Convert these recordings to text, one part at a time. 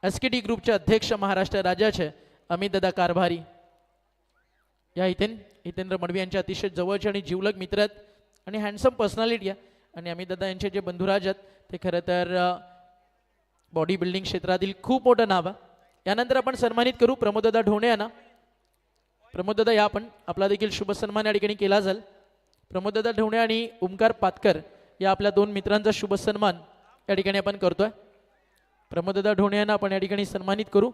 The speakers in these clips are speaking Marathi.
एसकेटी ग्रुपचे अध्यक्ष महाराष्ट्र राज्याचे अमित दादा कारभारी या हितेंद्र मडवी यांचे अतिशय जवळचे आणि जीवलग मित्र आहेत आणि हँडसम पर्सनॅलिटी आहे. आणि अमित दादा यांचे जे बंधुराज आहेत ते खरं तर बॉडी बिल्डिंग क्षेत्रातील खूप मोठं नाव आहे. यानंतर आपण सन्मानित करू प्रमोददादा ढोणे यांना. प्रमोददादा या आपण आपला देखील शुभ सन्मान या ठिकाणी केला जाईल. प्रमोददादा ढोणे आणि ओमकार पातकर या आपल्या दोन मित्रांचा शुभ सन्मान या ठिकाणी आपण करतोय. प्रमोददादा ढोणे यांना आपण या ठिकाणी सन्मानित करू.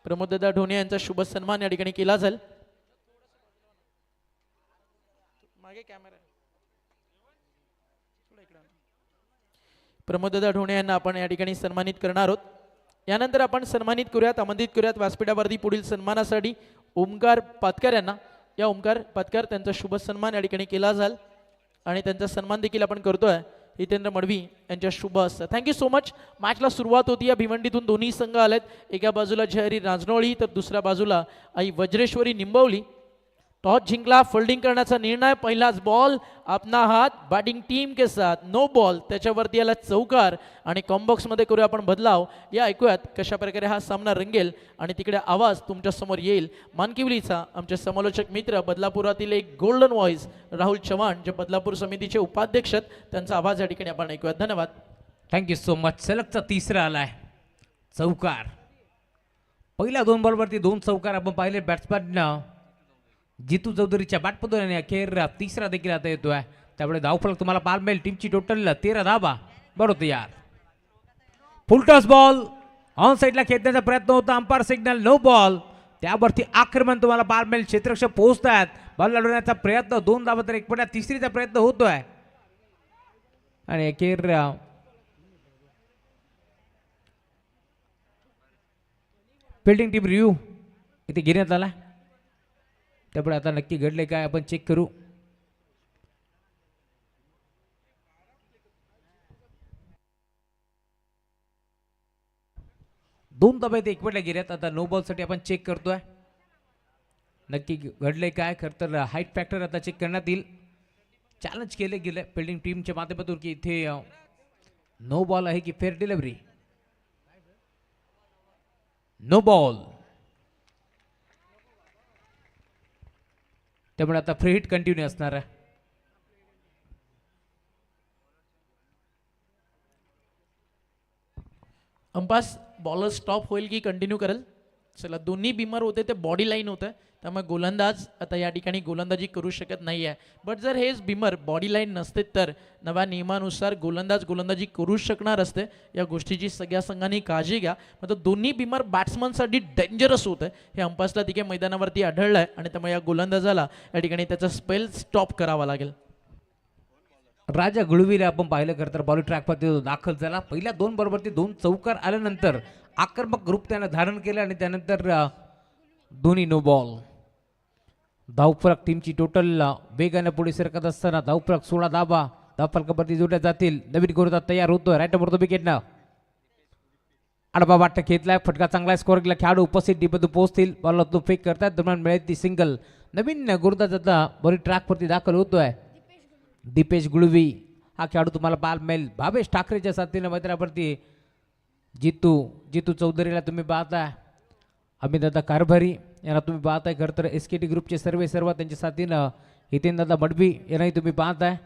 प्रमोददादा ढोणे यांचा शुभ सन्मान या ठिकाणी केला जाईल. मागे कॅमेरा प्रमोददादा ढोणे यांना आपण या ठिकाणी सन्मानित करणार आहोत. यानंतर आपण सन्मानित करूयात आमंत्रित करूयात व्यासपीठावरती पुढील सन्मानासाठी ओमकार पातकर यांना. या ओमकार पातकर त्यांचा शुभ सन्मान या ठिकाणी केला जाईल आणि त्यांचा सन्मान देखील आपण करतोय हितेंद्र मडवी यांच्या शुभ हस्ते. Thank you so much. मॅचला सुरुवात होती या भिवंडीतून दोन्ही संघ आलेत. एका बाजूला जयहरी राजनोळी तर दुसऱ्या बाजूला आई वज्रेश्वरी निंबवली. टॉस जिंकला, फिल्डिंग करण्याचा निर्णय, पहिलाच बॉल अपना हात बॅटिंग टीम के साथ, नो बॉल, त्याच्यावरती आला चौकार आणि कॉम्बॉक्स मध्ये करूया आपण बदलाव. या ऐकूयात कशा प्रकारे हा सामना रंगेल आणि तिकडे आवाज तुमच्या समोर येईल मानकिवलीचा आमचे समालोचक मित्र बदलापुरातील एक गोल्डन व्हॉइस राहुल चव्हाण जे बदलापूर समितीचे उपाध्यक्ष आहेत त्यांचा आवाज या ठिकाणी आपण ऐकूयात. धन्यवाद. Thank you so much. सलगचा तिसरा आलाय चौकार. पहिल्या दोन बॉलवरती दोन चौकार आपण पाहिले बॅट्समॅन जितू चौधरीच्या बॅटमधून आणि अखेर तिसरा देखील आता येतोय. त्यामुळे धावफलक तुम्हाला पाहायला मिळेल. टीमची टोटल 13 धावा. बरोबर यार. फुलटॉस बॉल ऑन साईडला खेळण्याचा प्रयत्न होता. Umpire signal no ball. त्यावरती आक्रमण तुम्हाला पाहायला मिळेल. क्षेत्ररक्षक पोहोचतात. बॉल लढवण्याचा प्रयत्न 2 धावा तर 1 पट्या तिसरीचा प्रयत्न होतोय आणि अखेर फिल्डिंग टीम रिव्ह्यू इथे घेण्यात आला. त्यामुळे आता नक्की घडले काय आपण चेक करू. दोन धाबा 1 पट्या गिऱ्यात. आता नो बॉल साठी आपण चेक करतोय नक्की घडले काय. खरं तर हाईट फॅक्टर आता चेक करण्यात येईल. चॅलेंज केले गेले फिल्डिंग टीमच्या माध्यमातून की इथे नो बॉल आहे की फेअर डिलिव्हरी. No ball. त्यामुळे आता फ्री हिट कंटिन्यू असणार आहे. अंपास बॉलर स्टॉप होईल की कंटिन्यू करेल. चला दोन्ही बिमर होते ते बॉडी लाईन होतं त्यामुळे गोलंदाज आता या ठिकाणी गोलंदाजी करू शकत नाही आहे. बट जर हेच बिमर बॉडी लाईन नसते तर नव्या नियमानुसार गोलंदाज गोलंदाजी करू शकणार असते. या गोष्टीची सगळ्या संघांनी काळजी घ्या. मात्र दोन्ही बिमर बॅट्समनसाठी डेंजरस होतं हे अंपासला तिथे मैदानावरती आढळलं आहे आणि त्यामुळे या गोलंदाजाला या ठिकाणी त्याचा स्पेल स्टॉप करावा लागेल. राजा गुळवीला आपण पाहिलं खरं तर बॉल ट्रॅकवरती दाखल झाला. पहिल्या 2 बॉलवरती 2 चौकार आल्यानंतर आक्रमक ग्रुप त्यानं धारण केलं आणि त्यानंतर दोन्ही नो बॉल. धावफलक टीमची टोटल वेगाने पुढे सरकत असताना धावफलक 16 धावा धावफलकावरती जोडल्या जातील. नवीन गोलंदाज तयार होतोय. राईट नंबर विकेटनं आडबा वाटतं घेतलाय. फटका चांगला स्कोर केला. खेळाडू उपस्थित डीपमध्ये पोहोचतील. बॉलला तो फेक करतात. दरम्यान मिळेल ती सिंगल. नवीन गोलंदाज आता बॉल ट्रॅकवरती दाखल होतोय. दीपेश गुळवी हा खेळाडू तुम्हाला पाहायला मिळेल. भावेश ठाकरेच्या साथीनं मैदानावरती जितू चौधरीला तुम्ही पाहताय. अमितदादा कारभारी यांना तुम्ही पाहताय. खरं तर एसकेटी ग्रुपचे सर्व त्यांच्या साथीनं हितेंद्रदादा मडवी यांनाही तुम्ही पाहताय.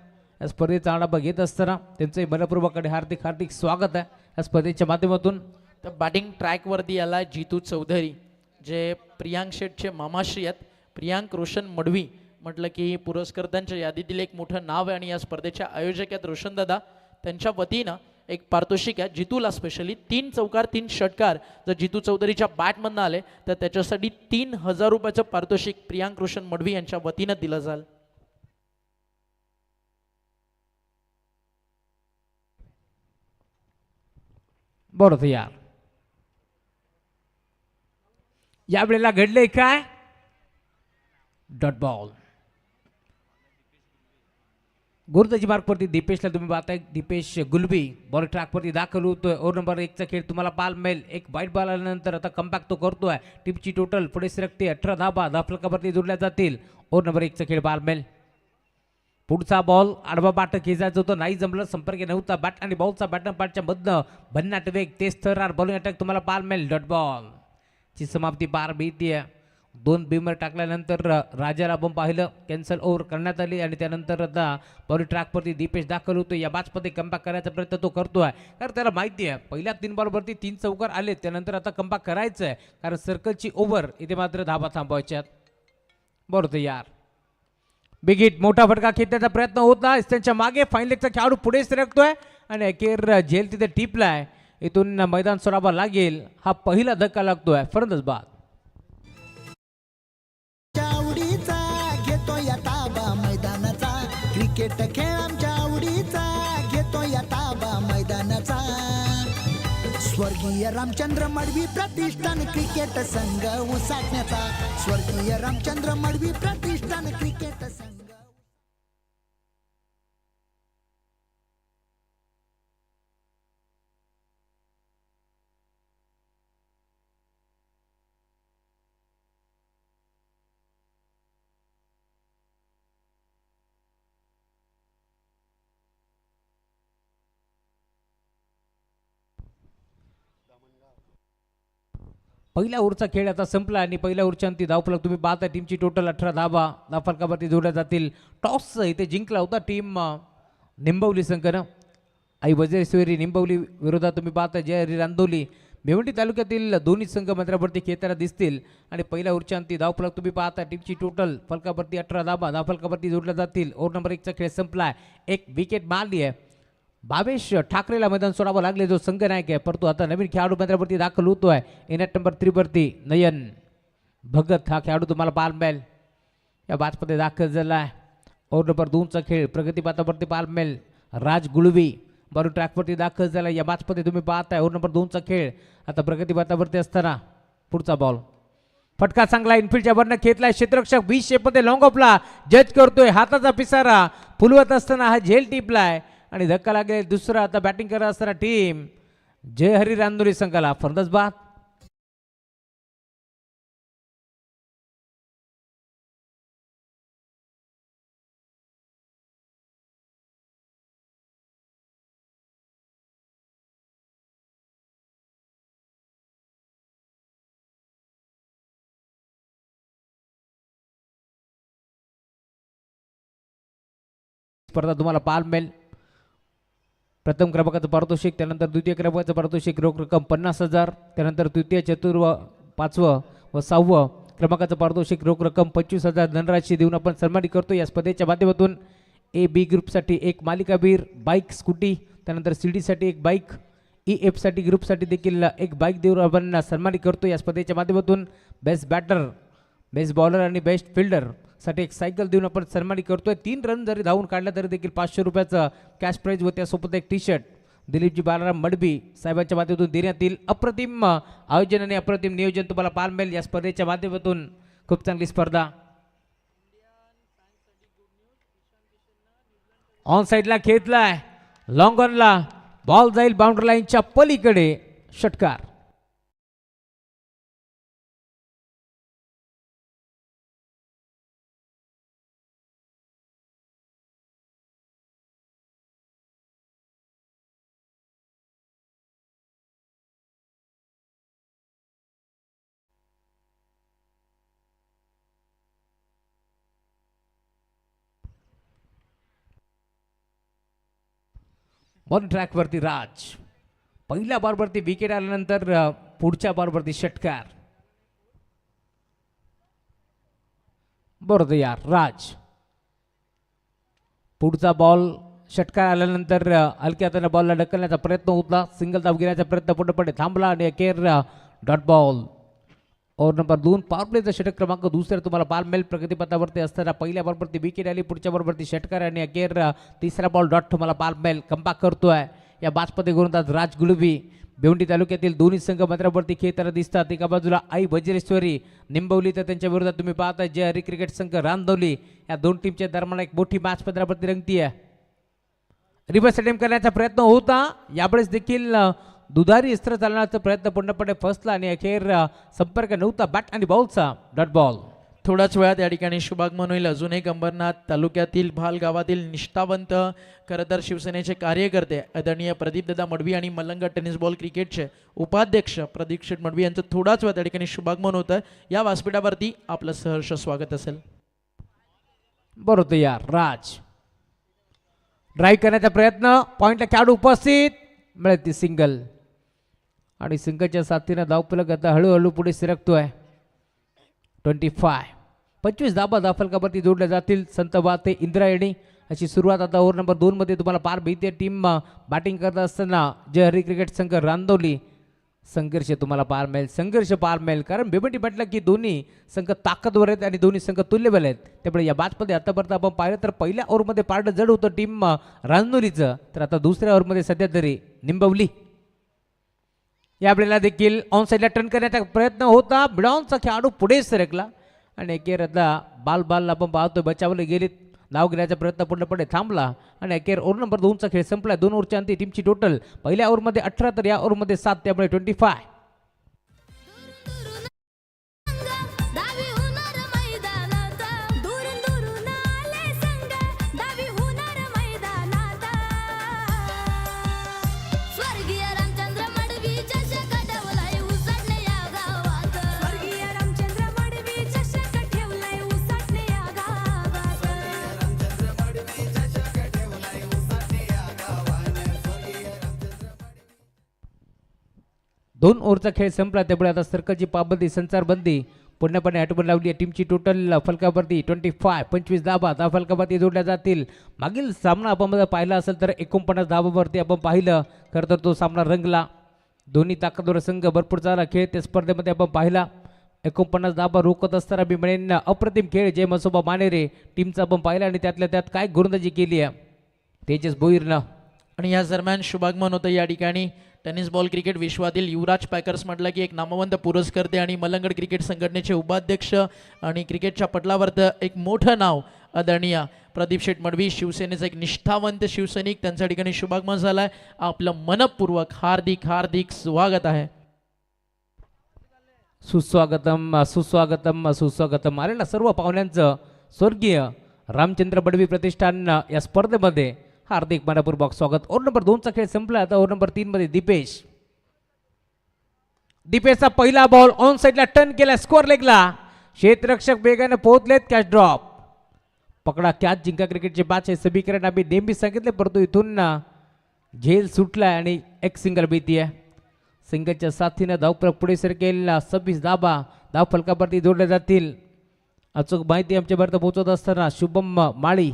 या स्पर्धेचा आढावा घेत असताना त्यांचंही मनपूर्वकडे हार्दिक स्वागत आहे या स्पर्धेच्या माध्यमातून. तर बॅटिंग ट्रॅकवरती आला जितू चौधरी जे प्रियांक शेठचे मामाश्री आहेत. प्रियांक रोशन मडवी म्हटलं की पुरस्कर्त्यांच्या यादीतील एक मोठं नाव आहे आणि या स्पर्धेच्या आयोजक आहेत रोशनदादा. त्यांच्या वतीनं एक पारितोषिक आहे जितूला स्पेशली 3 चौकार 3 षटकार जर जितू चौधरीच्या बॅटमधनं आले तर त्याच्यासाठी 3000 रुपयाचं पारितोषिक प्रियांक रोशन मडवी यांच्या वतीनं दिलं जाईल. बरोबर यार. यावेळेला घडले काय. Dot ball. गोलंदाजी मार्कवरती दीपेशला तुम्ही पाहताय. दीपेश गुलबी बॉल ट्रॅकवरती दाखल होतोय. ओव्हर नंबर 1चा खेळ तुम्हाला पाहायला मिळेल. एक वाईट बॉल आल्यानंतर आता कमबॅक तो करतोय. टीमची टोटल पुढे सरकते 18 धावा धावफलकावरती जोडल्या जातील. ओव्हर नंबर 1चा खेळ पाहायला मिळेल. पुढचा बॉल आडवा बाट खेचायचं होतं, नाही जमलं, संपर्क नव्हता. बॅट आणि बॉलचा बॅटन पार्टच्या मधनं भन्नाट वेग, तेच थरार बॉलिंग अटॅक तुम्हाला पार मिळेल. डॉट बॉल ची समाप्ती पार भीतीये. 2 बिमर टाकल्यानंतर राजाला आपण पाहिलं कॅन्सल ओव्हर करण्यात आली आणि त्यानंतर आता बॉलिंग ट्रॅकवरती दीपेश दाखल होतो. या बॅचमध्ये कमबॅक करायचा प्रयत्न तो करतोय, कारण त्याला माहिती आहे पहिल्या 3 बॉलवरती 3 चौकार आले, त्यानंतर आता कमबॅक करायचं आहे, कारण सर्कलची ओव्हर इथे मात्र धाबा थांबवायच्यात. बरोबर यार, बिग हिट, मोठा फटका खेळण्याचा प्रयत्न होता. त्यांच्या मागे फाईन लेगचा खेळाडू पुढे सरकतोय आणि अखेर झेल तिथे टिपलाय. इथून मैदान सोडावा लागेल. हा पहिला धक्का लागतोय. फरंदच बाद. घेतो या ताबा मैदानाचा, क्रिकेट खेळ आमच्या आवडीचा, घेतो या ताबा मैदानाचा. स्वर्गीय रामचंद्र मडवी प्रतिष्ठान क्रिकेट संघ उसाटण्याचा, स्वर्गीय रामचंद्र मडवी प्रतिष्ठान क्रिकेट संघ. पहिल्या ओव्हरचा खेळ आता संपला आणि पहिल्या ओव्हरच्या अंती धावफलक तुम्ही पाहता. टीमची टोटल 18 धावा धावफलकावरती जोडल्या जातील. टॉस इथे जिंकला होता टीम निंबवली संघानं. आई वज्रेश्वरी निंबवली विरोधात तुम्ही पाहता जय हरी रांदोली. भिवंडी तालुक्यातील दोन्ही संघ मंत्र्यावरती खेळताना दिसतील आणि पहिल्या ओव्हरच्या अंती धावफलक तुम्ही पाहता. टीमची टोटल फलकावरती 18 धावा धावफलकावरती जोडल्या जातील. ओव्हर नंबर 1चा खेळ संपलाय. 1 विकेट मारली आहे. भावेश ठाकरेला मैदान सोडावं लागले, जो संघ नायक आहे, परंतु आता नवीन खेळाडू मैदानावरती दाखल होतोय. इनॅट नंबर 3 वरती नयन भगत हा खेळाडू तुम्हाला पाहायला मिळेल. या बॅचमध्ये दाखल झाला आहे. ओव्हर नंबर 2चा खेळ प्रगतीपथावरती पाहायला मिळेल. राज गुळवी बॉलिंग ट्रॅकवरती दाखल झाला. या बॅचमध्ये तुम्ही पाहताय ओव्हर नंबर 2चा खेळ आता प्रगतीपथावरती असताना पुढचा बॉल फटका चांगला इनफिल्डच्या वरनं खेचलाय. क्षेत्ररक्षक 20 शेपमध्ये लॉंग ऑफला जज करतोय. हाताचा पिसारा फुलवत असताना हा झेल टिपलाय आणि धक्का लागेल दुसरा. आता बॅटिंग करत असताना टीम जय हरी रांदोली संघाला फरंदाज बाद. स्पर्धा तुम्हाला पाहायला मिळेल. प्रथम क्रमांकाचं पारितोषिक, त्यानंतर द्वितीय क्रमांकाचं पारितोषिक रोख रक्कम 50,000, त्यानंतर तृतीय, चतुर्थ, 5वं व 6वं क्रमांकाचं पारितोषिक रोख रक्कम 25,000 धनराशी देऊन आपण सन्मानित करतो. या स्पर्धेच्या माध्यमातून ए बी ग्रुपसाठी एक मालिकावीर बाईक स्कूटी, त्यानंतर सी डीसाठी एक बाईक, EF साठी ग्रुपसाठी देखील एक बाईक देऊन आपण सन्मानित करतो. या स्पर्धेच्या माध्यमातून बेस्ट बॅटर, बेस्ट बॉलर आणि बेस्ट फिल्डर साठी एक सायकल देऊन आपण सन्मानित करतोय. 3 रन जरी धावून काढल्या तरी देखील 500 रुपयाचं कॅश प्राईज व त्यासोबत एक टी-शर्ट दिलीपजी बालाराम मडबी साहेबांच्या माध्यमातून देण्यात येईल. अप्रतिम आयोजन आणि अप्रतिम नियोजन तुम्हाला पाहायला मिळेल या स्पर्धेच्या माध्यमातून. खूप चांगली स्पर्धा. ऑन साईडला खेचलाय, लॉंग ऑनला बॉल जाईल बाउंड्री लाईनच्या पलीकडे. षटकार. बॉल ट्रॅकवरती राज. पहिल्या बॉलवरती विकेट आल्यानंतर पुढच्या बॉलवरती षटकार. बरोबर यार, राज. पुढचा बॉल षटकार आल्यानंतर हलक्या हाताने बॉलला ढकलण्याचा प्रयत्न होता. सिंगल धाव घेण्याचा प्रयत्न पूर्णपणे थांबला आणि अखेर dot ball. Over number 2 power प्लेचा षटक क्रमांक दुसरा तुम्हाला पाहायला मिळेल. प्रगतीपथावरती असताना पहिल्या बॉलवरती विकेट आली, पुढच्या बॉलवरती षटकार आणि अखेर तिसरा बॉल डॉट तुम्हाला पाहायला मिळेल. कमबॅक करतोय या बाजमध्ये गोलंदाज राज गुळवी. भिवंडी तालुक्यातील दोन्ही संघ मैदानावरती खेळताना दिसतात. एका बाजूला आई वज्रेश्वरी निंबवली, तर त्यांच्या विरोधात तुम्ही पाहता जय हरी क्रिकेट संघ रांदवली. या दोन टीमच्या दरम्यान एक मोठी मॅच मैदानावरती रंगतीये. रिव्हर्स अटेम्प्ट करण्याचा प्रयत्न होता, यावेळेस देखील दुधारी अस्त्र चालण्याचा प्रयत्न पूर्णपणे फसला आणि अखेर संपर्क नव्हता बॅट आणि बॉलचा. Dot ball. थोड्याच वेळात या ठिकाणी शुभागमन होईल. अजून एक अंबरनाथ तालुक्यातील भाल गावातील निष्ठावंत खरं तर शिवसेनेचे कार्यकर्ते आदरणीय प्रदीपदादा मडवी आणि मलंग टेनिस बॉल क्रिकेटचे उपाध्यक्ष प्रदीप शेठ मडवी यांचं थोडाच वेळात या ठिकाणी शुभागमन होतं. या व्यासपीठावरती आपलं सहर्ष स्वागत असेल. बरोबर यार राज ड्राईव्ह करण्याचा प्रयत्न पॉइंटला खेळाडू उपस्थित मिळत ती सिंगल आणि सिंगलच्या साथीनं धावफलक आता हळूहळू पुढे सरकतोय. 25 धाबा धावफलकावरती जोडल्या जातील. संत वाते इंद्रायणी अशी सुरुवात आता ओव्हर नंबर 2 मध्ये तुम्हाला पार मिळते. टीम बॅटिंग करत असताना जय हरी क्रिकेट संघ रांदोली संघर्ष तुम्हाला पार मिळेल. संघर्ष पार मिळेल कारण बेबटी म्हटलं की दोन्ही संघ ताकदवर आहेत आणि दोन्ही संघ तुल्यबल आहेत. त्यामुळे या मॅचमध्ये आतापर्यंत आपण पाहिलं तर पहिल्या ओव्हरमध्ये पारडं जड होतं टीम रांदोलीचं, तर आता दुसऱ्या ओव्हरमध्ये सध्या तरी निंबवली. यावेळेला देखील ऑन साईडला टर्न करण्याचा प्रयत्न होता. बिडॉनचा खेळाडू पुढे सरकला आणि अखेर आता बाल आपण पाहतोय बचावले गेलीत. धाव घेण्याचा प्रयत्न पूर्णपणे थांबला आणि अखेर ओव्हर नंबर 2चा खेळ संपला. 2 ओव्हरच्या अंती टीमची टोटल पहिल्या ओव्हरमध्ये 18 तर या ओव्हरमध्ये 7, त्यामुळे 25. दोन ओव्हरचा खेळ संपला, त्यामुळे आता सर्कलची पाबंदी संचारबंदी पूर्णपणे हटवून लावली आहे. टीमची टोटल फलकावरती 25 धाबा फलकावरती जोडल्या जातील. मागील सामना आपण पाहिला असेल तर 49 धाबावरती आपण पाहिलं. खरं तर तो सामना रंगला. दोन्ही ताकदवर संघ भरपूर चांगला खेळ त्या स्पर्धेमध्ये आपण पाहिला. 49 धाबा रोखत असताना मी म्हणेन अप्रतिम खेळ जय मनसोबा मानेरे टीमचा आपण पाहिला आणि त्यातल्या त्यात काय गोलंदाजी केली आहे तेजस भोईरनं. आणि या दरम्यान शुभागमन होतं या ठिकाणी टेनिस बॉल क्रिकेट विश्वातील युवराज पॅकर्स म्हटलं की एक नामवंत पुरस्कर्ते आणि मलंगड क्रिकेट संघटनेचे उपाध्यक्ष आणि क्रिकेटच्या पटलावरचं एक मोठं नाव आदरणीय प्रदीप शेठ मडवी, शिवसेनेचा एक निष्ठावंत शिवसैनिक, त्यांच्या ठिकाणी शुभागमन झालं आहे. आपलं मनपूर्वक हार्दिक स्वागत आहे. सुस्वागतम सुस्वागतम सुस्वागतम. आलेल्या सर्व पाहुण्यांचं स्वर्गीय रामचंद्र बडवी प्रतिष्ठान या स्पर्धेमध्ये हार्दिक मनपूर्वक स्वागत. ओव्हर नंबर 2चा खेळ संपला. आता ओव्हर नंबर 3 मध्ये दीपेशचा पहिला बॉल ऑन साईडला टर्न केला स्कोअर लेगला. क्षेत्ररक्षक वेगाने पोहोचलेत. कॅच ड्रॉप पकडा कॅच जिंका क्रिकेटचे मॅच हे समीकरण आम्ही नेहमी सांगितले, परंतु इथून झेल सुटलाय आणि एक सिंगल भीती आहे. सिंगलच्या साथीनं धावफलक पुढे सरकेल. 26 धाबा धावफलकावरती जोडल्या जातील. अचूक माहिती आमच्यापर्यंत पोहोचवत असताना शुभम माळी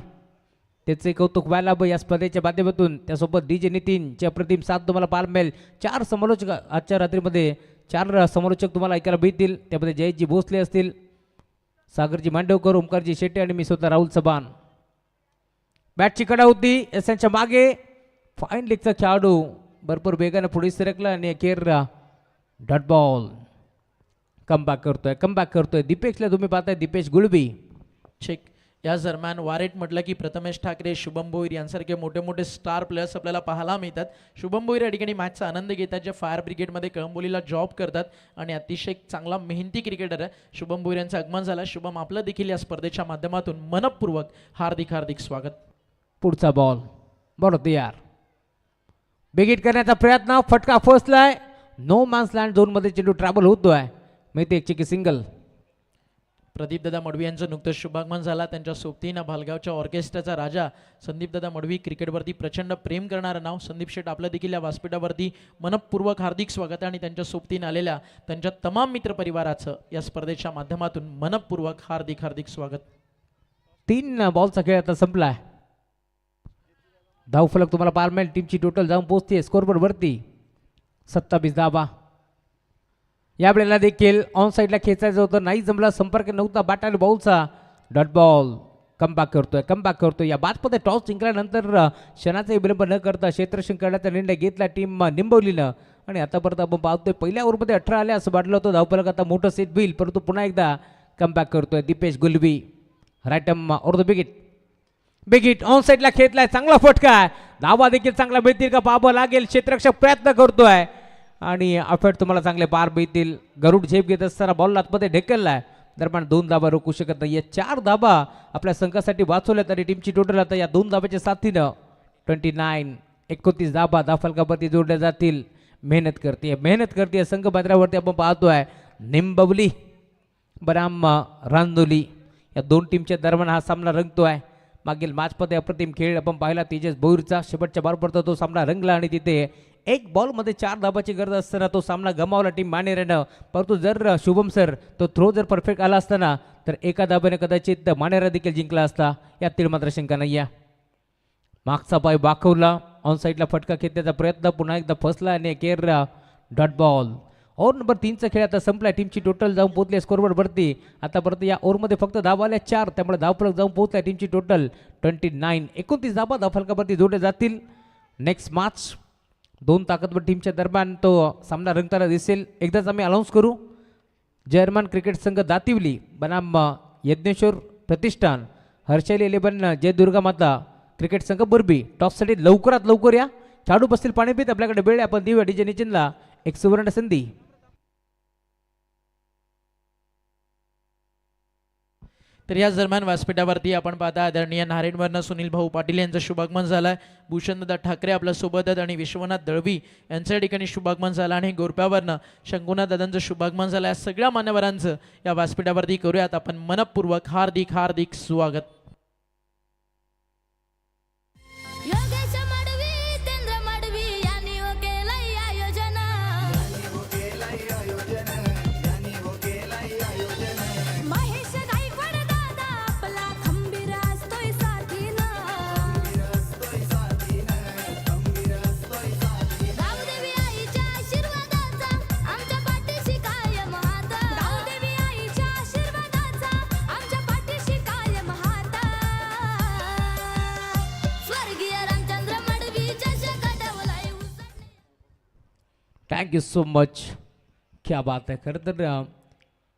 त्याचे कौतुक व्हायला या स्पर्धेच्या माध्यमातून. त्यासोबत DJ नितीनचे अप्रतिम साथ तुम्हाला पाहायला मिळेल. 4 समालोचक आजच्या रात्रीमध्ये 4 समालोचक तुम्हाला ऐकायला भेटतील. त्यामध्ये जयजी भोसले असतील, सागरजी मांडवकर, ओमकारजी शेट्टे आणि मी स्वतः राहुल चव्हाण. बॅटची कडा होती यांच्या मागे. फाईन लेगचा खेळाडू भरपूर वेगाने पुढे सरकला आणि अखेर डॉट बॉल कमबॅक करतोय. दीपेशला तुम्ही पाहताय दीपेश गुळबी. चेक. या दरम्यान वारेट म्हटलं की प्रथमेश ठाकरे, शुभम भोईर यांसारखे मोठे मोठे स्टार प्लेयर्स आपल्याला पाहायला मिळतात. शुभम भोईर या ठिकाणी मॅचचा आनंद घेतात, जे फायर ब्रिगेडमध्ये कळंबोलीला जॉब करतात आणि अतिशय चांगला मेहनती क्रिकेटर आहे. शुभम भोईर यांचं आगमन झालं. शुभम आपलं देखील या स्पर्धेच्या माध्यमातून मनपूर्वक हार्दिक स्वागत. पुढचा बॉल बरोबर यार बेगिट करण्याचा प्रयत्न, फटका फसलाय. नो मॅन्स लँड झोनमध्ये चेंडू ट्रॅव्हल होतोय. माहिती एक चिकी सिंगल. प्रदीपदादा मडवी यांचं नुकतंच शुभागमन झाला. त्यांच्या सोबतीनं भालगावच्या ऑर्केस्ट्राचा राजा संदीपदादा मडवी, क्रिकेटवरती प्रचंड प्रेम करणारं नाव. संदीप शेठ आपलं देखील या व्यासपीठावरती मनपूर्वक हार्दिक स्वागत आहे आणि त्यांच्या सोबतीनं आलेल्या त्यांच्या तमाम मित्रपरिवाराचं या स्पर्धेच्या माध्यमातून मनपूर्वक हार्दिक स्वागत. 3 बॉलचा खेळ आता संपलाय. धावफलक तुम्हाला पाहायला मिळेल. टीमची टोटल जाऊन पोहोचते स्कोरबोर्ड वरती 27 धाबा. यावेळेला देखील ऑन साईडला खेचायचं होतं, नाही जमला, संपर्क नव्हता बॅट आणि बॉलचा. डॉट बॉल कमबॅक करतोय. या बादमध्ये टॉस जिंकल्यानंतर क्षणाचाही विलंब न करता क्षेत्ररक्षण करण्याचा निर्णय घेतला टीम निंबवलीनं आणि आतापर्यंत आपण पाहतोय पहिल्या ओव्हरमध्ये 18 आले असं वाटलं होतं. धावफलक आता मोठं सेट होईल, परंतु पुन्हा एकदा कमबॅक करतोय दीपेश गुलबी. राईटम ऑर द बिगिट ऑन साईडला खेचलाय. चांगला फटका आहे. धावा देखील चांगला मिळतील का पाहावं लागेल. क्षेत्ररक्षक प्रयत्न करतोय आणि अफेट तुम्हाला चांगले पार मिळतील. गरुड झेप घेत असताना बॉल आतमध्ये ढेकललाय, दरम्यान 2 धाबा रोखू शकत नाही. 4 धाबा आपल्या संघासाठी वाचवल्यात आणि टीमची टोटल आता या 2 धाब्याच्या साथीनं 29 धाबा धाफलकावरती जोडल्या जातील. मेहनत करते संघ पात्रावरती आपण पाहतोय. निंबवली बनाम रांदोली या 2 टीमच्या दरम्यान हा सामना रंगतोय. मागील मॅचमध्ये अप्रतिम खेळ आपण पाहिला तेजस भोईरचा. शेवटच्या बॉलपर्यंत तो सामना रंगला आणि तिथे एक बॉलमध्ये 4 धाबाची गरज असताना तो सामना गमावला टीम मानेरानं. परंतु जर शुभम सर तो थ्रो जर परफेक्ट आला असताना तर एका धाब्याने कदाचित मानेरा देखील जिंकला असता, यातील मात्र शंका नाही आहे. मागचा पाय वाकवला, ऑन साईडला फटका खेळण्याचा प्रयत्न पुन्हा एकदा फसला आणि केर डॉट बॉल. ओव्हर नंबर 3चा खेळ आता संपला. टीमची टोटल जाऊन पोहोचली स्कोरबोर्ड वरती. आतापर्यंत या ओव्हरमध्ये फक्त धावा आल्या 4, त्यामुळे धावफलक जाऊन पोहोचला. टीमची टोटल 29 धावा धावफलकावरती जोडल्या जातील. नेक्स्ट मॅच 2 ताकदवर टीमच्या दरम्यान तो सामना रंगताना दिसेल. एकदाच आम्ही अनाऊन्स करू. जर्मन क्रिकेट संघ दातिवली बनाम यज्ञेश्वर प्रतिष्ठान, हर्षाली 11 जय दुर्गा माता क्रिकेट संघ बुरबी. टॉससाठी लवकरात लवकर या. खेळाडू बसतील पाणी पित. आपल्याकडे वेळ आहे. आपण देऊया डीजे निचिनला एक सुवर्ण संधी. तर याच दरम्यान व्यासपीठावरती आपण पाहता आदरणीय नारायणवर्ण सुनील भाऊ पाटील यांचं शुभागमन झालं. भूषणदादा ठाकरे आपल्या सोबत आहेत आणि विश्वनाथ दळवी यांच्या ठिकाणी शुभागमन झालं आणि गोरप्यावरनं शंकुनाथ दादांचं शुभागमन झालं. या सगळ्या मान्यवरांचं या व्यासपीठावरती करूयात आपण मनपूर्वक हार्दिक स्वागत. योगेश मडवी तेंद्र मडवी यांनी हो केलंय आयोजन. महेश गायकवाड दादा आपला खंबीर असतोय साथीनं. गावदेवी आईच्या आशीर्वादाचा आमच्या पाठीशी कायम हात. गावदेवी आईच्या आशीर्वादाचा आमच्या पाठीशी कायम हात. स्वर्गीय रामचंद्र मडवीच्या शकाटावलाय उसळणे. Thank you so much. क्या बात आहे. खरं तर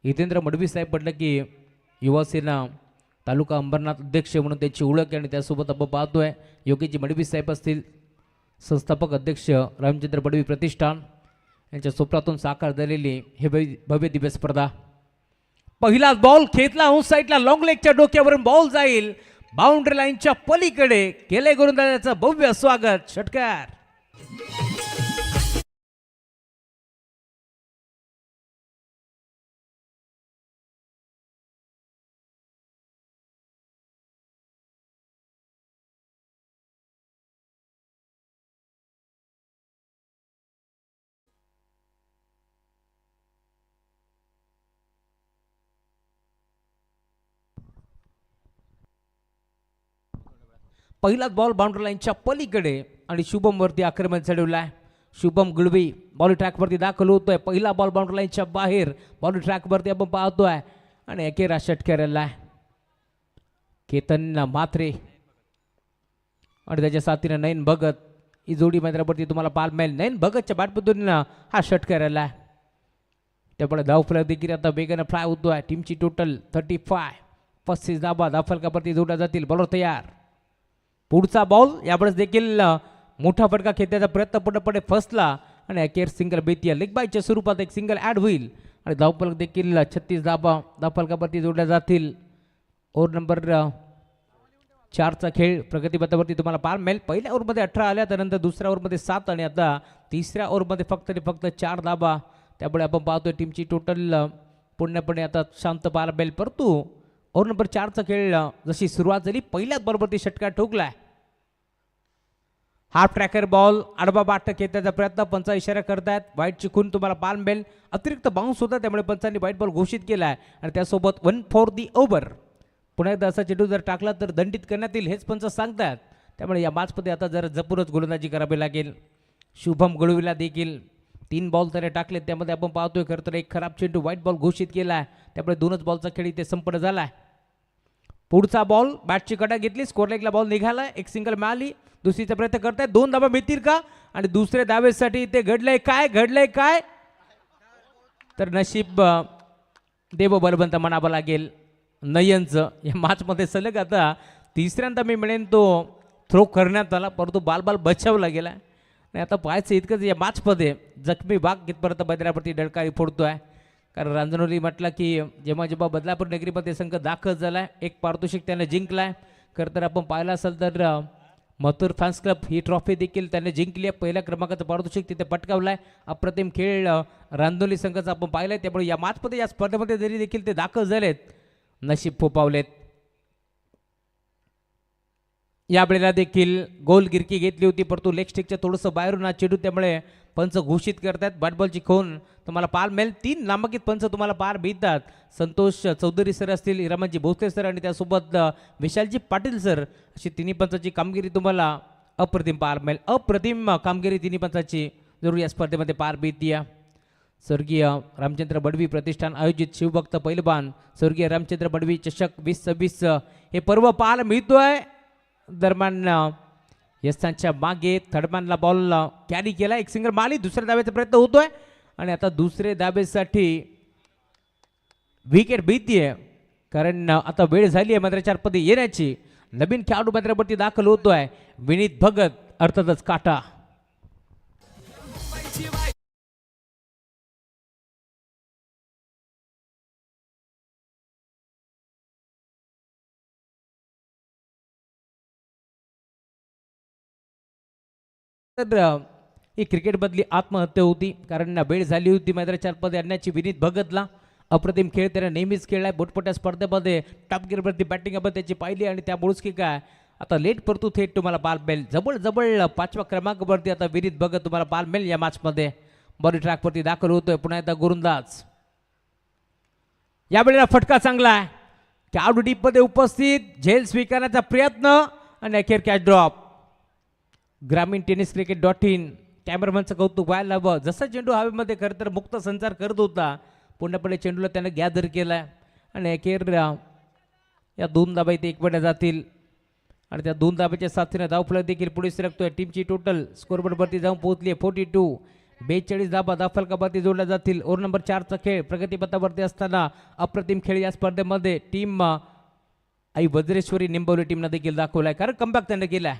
हितेंद्र मडवी साहेब म्हटलं की युवासेना तालुका अंबरनाथ अध्यक्ष म्हणून त्यांची ओळख आहे आणि त्यासोबत आपण पाहतोय योगीजी मडवी साहेब असतील, संस्थापक अध्यक्ष रामचंद्र मडवी प्रतिष्ठान यांच्या स्वप्नातून साकार झालेली हे भव्य दिव्य स्पर्धा. पहिलाच बॉल खेचला ऑन साईडला, लॉंग लेगच्या डोक्यावरून बॉल जाईल बाउंड्री लाईनच्या पलीकडे. केले गोलंदाजाचं भव्य स्वागत. षटकार. पहिलाच बॉल बाउंड्री लाईनच्या पलीकडे आणि शुभम वरती आक्रमण चढवलाय. शुभम गुळवी बॉल ट्रॅकवरती दाखल होतोय. पहिला बॉल बाउंड्री लाईनच्या बाहेर बॉल ट्रॅकवरती आपण पाहतोय आणि एकेरा षटकार आलाय. केतन मात्रे आणि त्याच्या साथीनं नयन भगत ही जोडी मैदानावरती तुम्हाला पाहायला मिळेल. नयन भगतच्या बॅटमधून हा षटकार आलाय. त्यामुळे धावफलक देखील आता वेगानं फ्लाय होतोय. टीमची टोटल 35 धाबा धावफलकावरती जोडल्या जातील. बॉलर तयार. पुढचा बॉल यावेळेस देखील मोठा फटका खेळण्याचा प्रयत्न पूर्णपणे फसला आणि अखेर सिंगल बेतिया लेग बायच्या स्वरूपात एक सिंगल ॲड होईल आणि धावफलक देखील 36 धाबा धावफलकावरती जोडल्या जातील. ओव्हर नंबर 4चा खेळ प्रगतीपथावरती तुम्हाला पाहायला मिळेल. पहिल्या ओव्हरमध्ये 18 आल्या, त्यानंतर दुसऱ्या ओव्हरमध्ये 7 आणि आता तिसऱ्या ओव्हरमध्ये फक्त 4 धाबा. त्यामुळे आपण पाहतोय टीमची टोटल पूर्णपणे आता शांत पाहायला मिळेल. परंतु ओव्हर नंबर 4चा खेळ जशी सुरुवात झाली पहिल्याच बरोबरती षटकार ठोकलाय. हाफ ट्रॅकर बॉल आडवा बाट खेळण्याचा प्रयत्न. पंचा इशारा करतायत. वाईटची खून तुम्हाला पाहायला मिळेल. अतिरिक्त बाउन्स होता त्यामुळे पंचांनी वाईट बॉल घोषित केलाय आणि त्यासोबत 1 फॉर दी ओव्हर. पुन्हा एकदा असा चेंडू जर टाकला तर दंडित करण्यात येईल हेच पंच सांगतात. त्यामुळे या मॅचमध्ये आता जरा जपूनच गोलंदाजी करावी लागेल. शुभम गुळवीला देखील 3 बॉल त्याने टाकले. त्यामध्ये आपण पाहतोय खरं तर एक खराब चेंडू व्हाईट बॉल घोषित केला आहे. त्यामुळे 2च बॉलचा खेळ इथे संपन्न झाला आहे. पुढचा बॉल बॅटची कटा घेतली. स्कोर लेगला बॉल निघाला. एक सिंगल मिळाली. दुसरीचा प्रयत्न करतायत. 2 धाबा मिळतील का आणि दुसऱ्या धावेसाठी इथे घडलंय काय तर नशीब देव बलवंत म्हणावं लागेल नयनचं. या मॅचमध्ये सलग आता तिसऱ्यांदा मी म्हणेन तो थ्रो करण्यात आला परंतु बाल बचावला गेला आणि आता पाहायचं इतकंच या मॅचमध्ये जखमी बाग कितपर्यंत मैदानावरती डळकाळी फोडतोय. कारण रांजणोली म्हटलं की जेव्हा जेव्हा बदलापूर नगरीमध्ये संघ दाखल झालाय एक पारितोषिक त्याने जिंकलाय. खरं तर आपण पाहिलं असेल तर मथुर फॅन्स क्लब ही ट्रॉफी देखील त्याने जिंकली आहे. पहिल्या क्रमांकाचं पारितोषिक तिथे पटकावलाय. अप्रतिम खेळ रांजणोली संघाचा आपण पाहिलाय. त्यामुळे या मॅचमध्ये या स्पर्धेमध्ये जरी देखील ते दाखल झालेत नशीब फोपावलेत. यावेळेला देखील गोल गिरकी घेतली होती परंतु लेग स्टिकच्या थोडंसं बाहेरून हा चेंडू त्यामुळे पंच घोषित करतात. बॅटबॉलची खून तुम्हाला पार मिळेल. 3 नामांकित पंच तुम्हाला पार मिळतात. संतोष चौधरी सर असतील, हिरामनजी भोसले सर आणि त्यासोबत विशालजी पाटील सर अशी तिन्ही पंचाची कामगिरी तुम्हाला अप्रतिम पार मिळेल. अप्रतिम कामगिरी तिन्ही पंचाची जरूर या स्पर्धेमध्ये पार मिळते. स्वर्गीय रामचंद्र बडवी प्रतिष्ठान आयोजित शिवभक्त पैलवान स्वर्गीय रामचंद्र बडवी चषक 2026 हे पर्व पाहायला मिळतोय. दरम्यान यशांच्या मागे थर्डमॅनला बॉल कॅरी केला. एक सिंगल मारली. दुसऱ्या दाब्याचा प्रयत्न होतोय आणि आता दुसरे दाबेसाठी विकेट भीतीये कारण आता वेळ झाली आहे मैदानाच्या मध्ये येण्याची. नवीन खेळाडू मैदानावरती दाखल होतोय विनीत भगत अर्थातच काटा. तर ही क्रिकेटमधली आत्महत्या होती कारण वेळ झाली होती मैदानाच्या मध्ये आणण्याची. विनीत भगतला अप्रतिम खेळ त्याने नेहमीच खेळलाय. बोटपोट्या स्पर्धेमध्ये टॉप गिअरवरती बॅटिंग आपण त्याची पाहिली आणि त्यामुळेच की काय आता लेट परतू थेट तुम्हाला बाल मिळेल. जवळ जवळ 5व्या क्रमांकावरती आता विनीत भगत तुम्हाला बाल मिळेल या मॅचमध्ये. बॉडी ट्रॅकवरती दाखल होतोय पुन्हा एकदा गोलंदाज. यावेळेला फटका चांगला आहे. खेळाडू डीपमध्ये उपस्थित झेल स्वीकारण्याचा प्रयत्न आणि अखेर कॅच ड्रॉप. ग्रामीण टेनिस क्रिकेट.in कॅमेरामॅनचं कौतुक व्हायला हवं. जसं चेंडू हवेमध्ये खरं तर मुक्त संचार करत होता पूर्णपणे चेंडूला त्यानं गॅदर केलाय आणि अखेर या 2 धाबा इथे 1 पॉईंट जातील आणि त्या 2 धाब्याच्या साथीने धावफलक देखील पुढे सरकतोय. टीमची टोटल स्कोरबोर्डवरती जाऊन पोहोचली आहे 42. 42 धाबा धावफलकावरती जोडल्या जातील. ओव्हर नंबर 4चा खेळ प्रगतीपथावरती असताना अप्रतिम खेळ या स्पर्धेमध्ये टीम आई वज्रेश्वरी निंबवली टीमनं देखील दाखवलाय कारण कमबॅक त्यानं केलाय.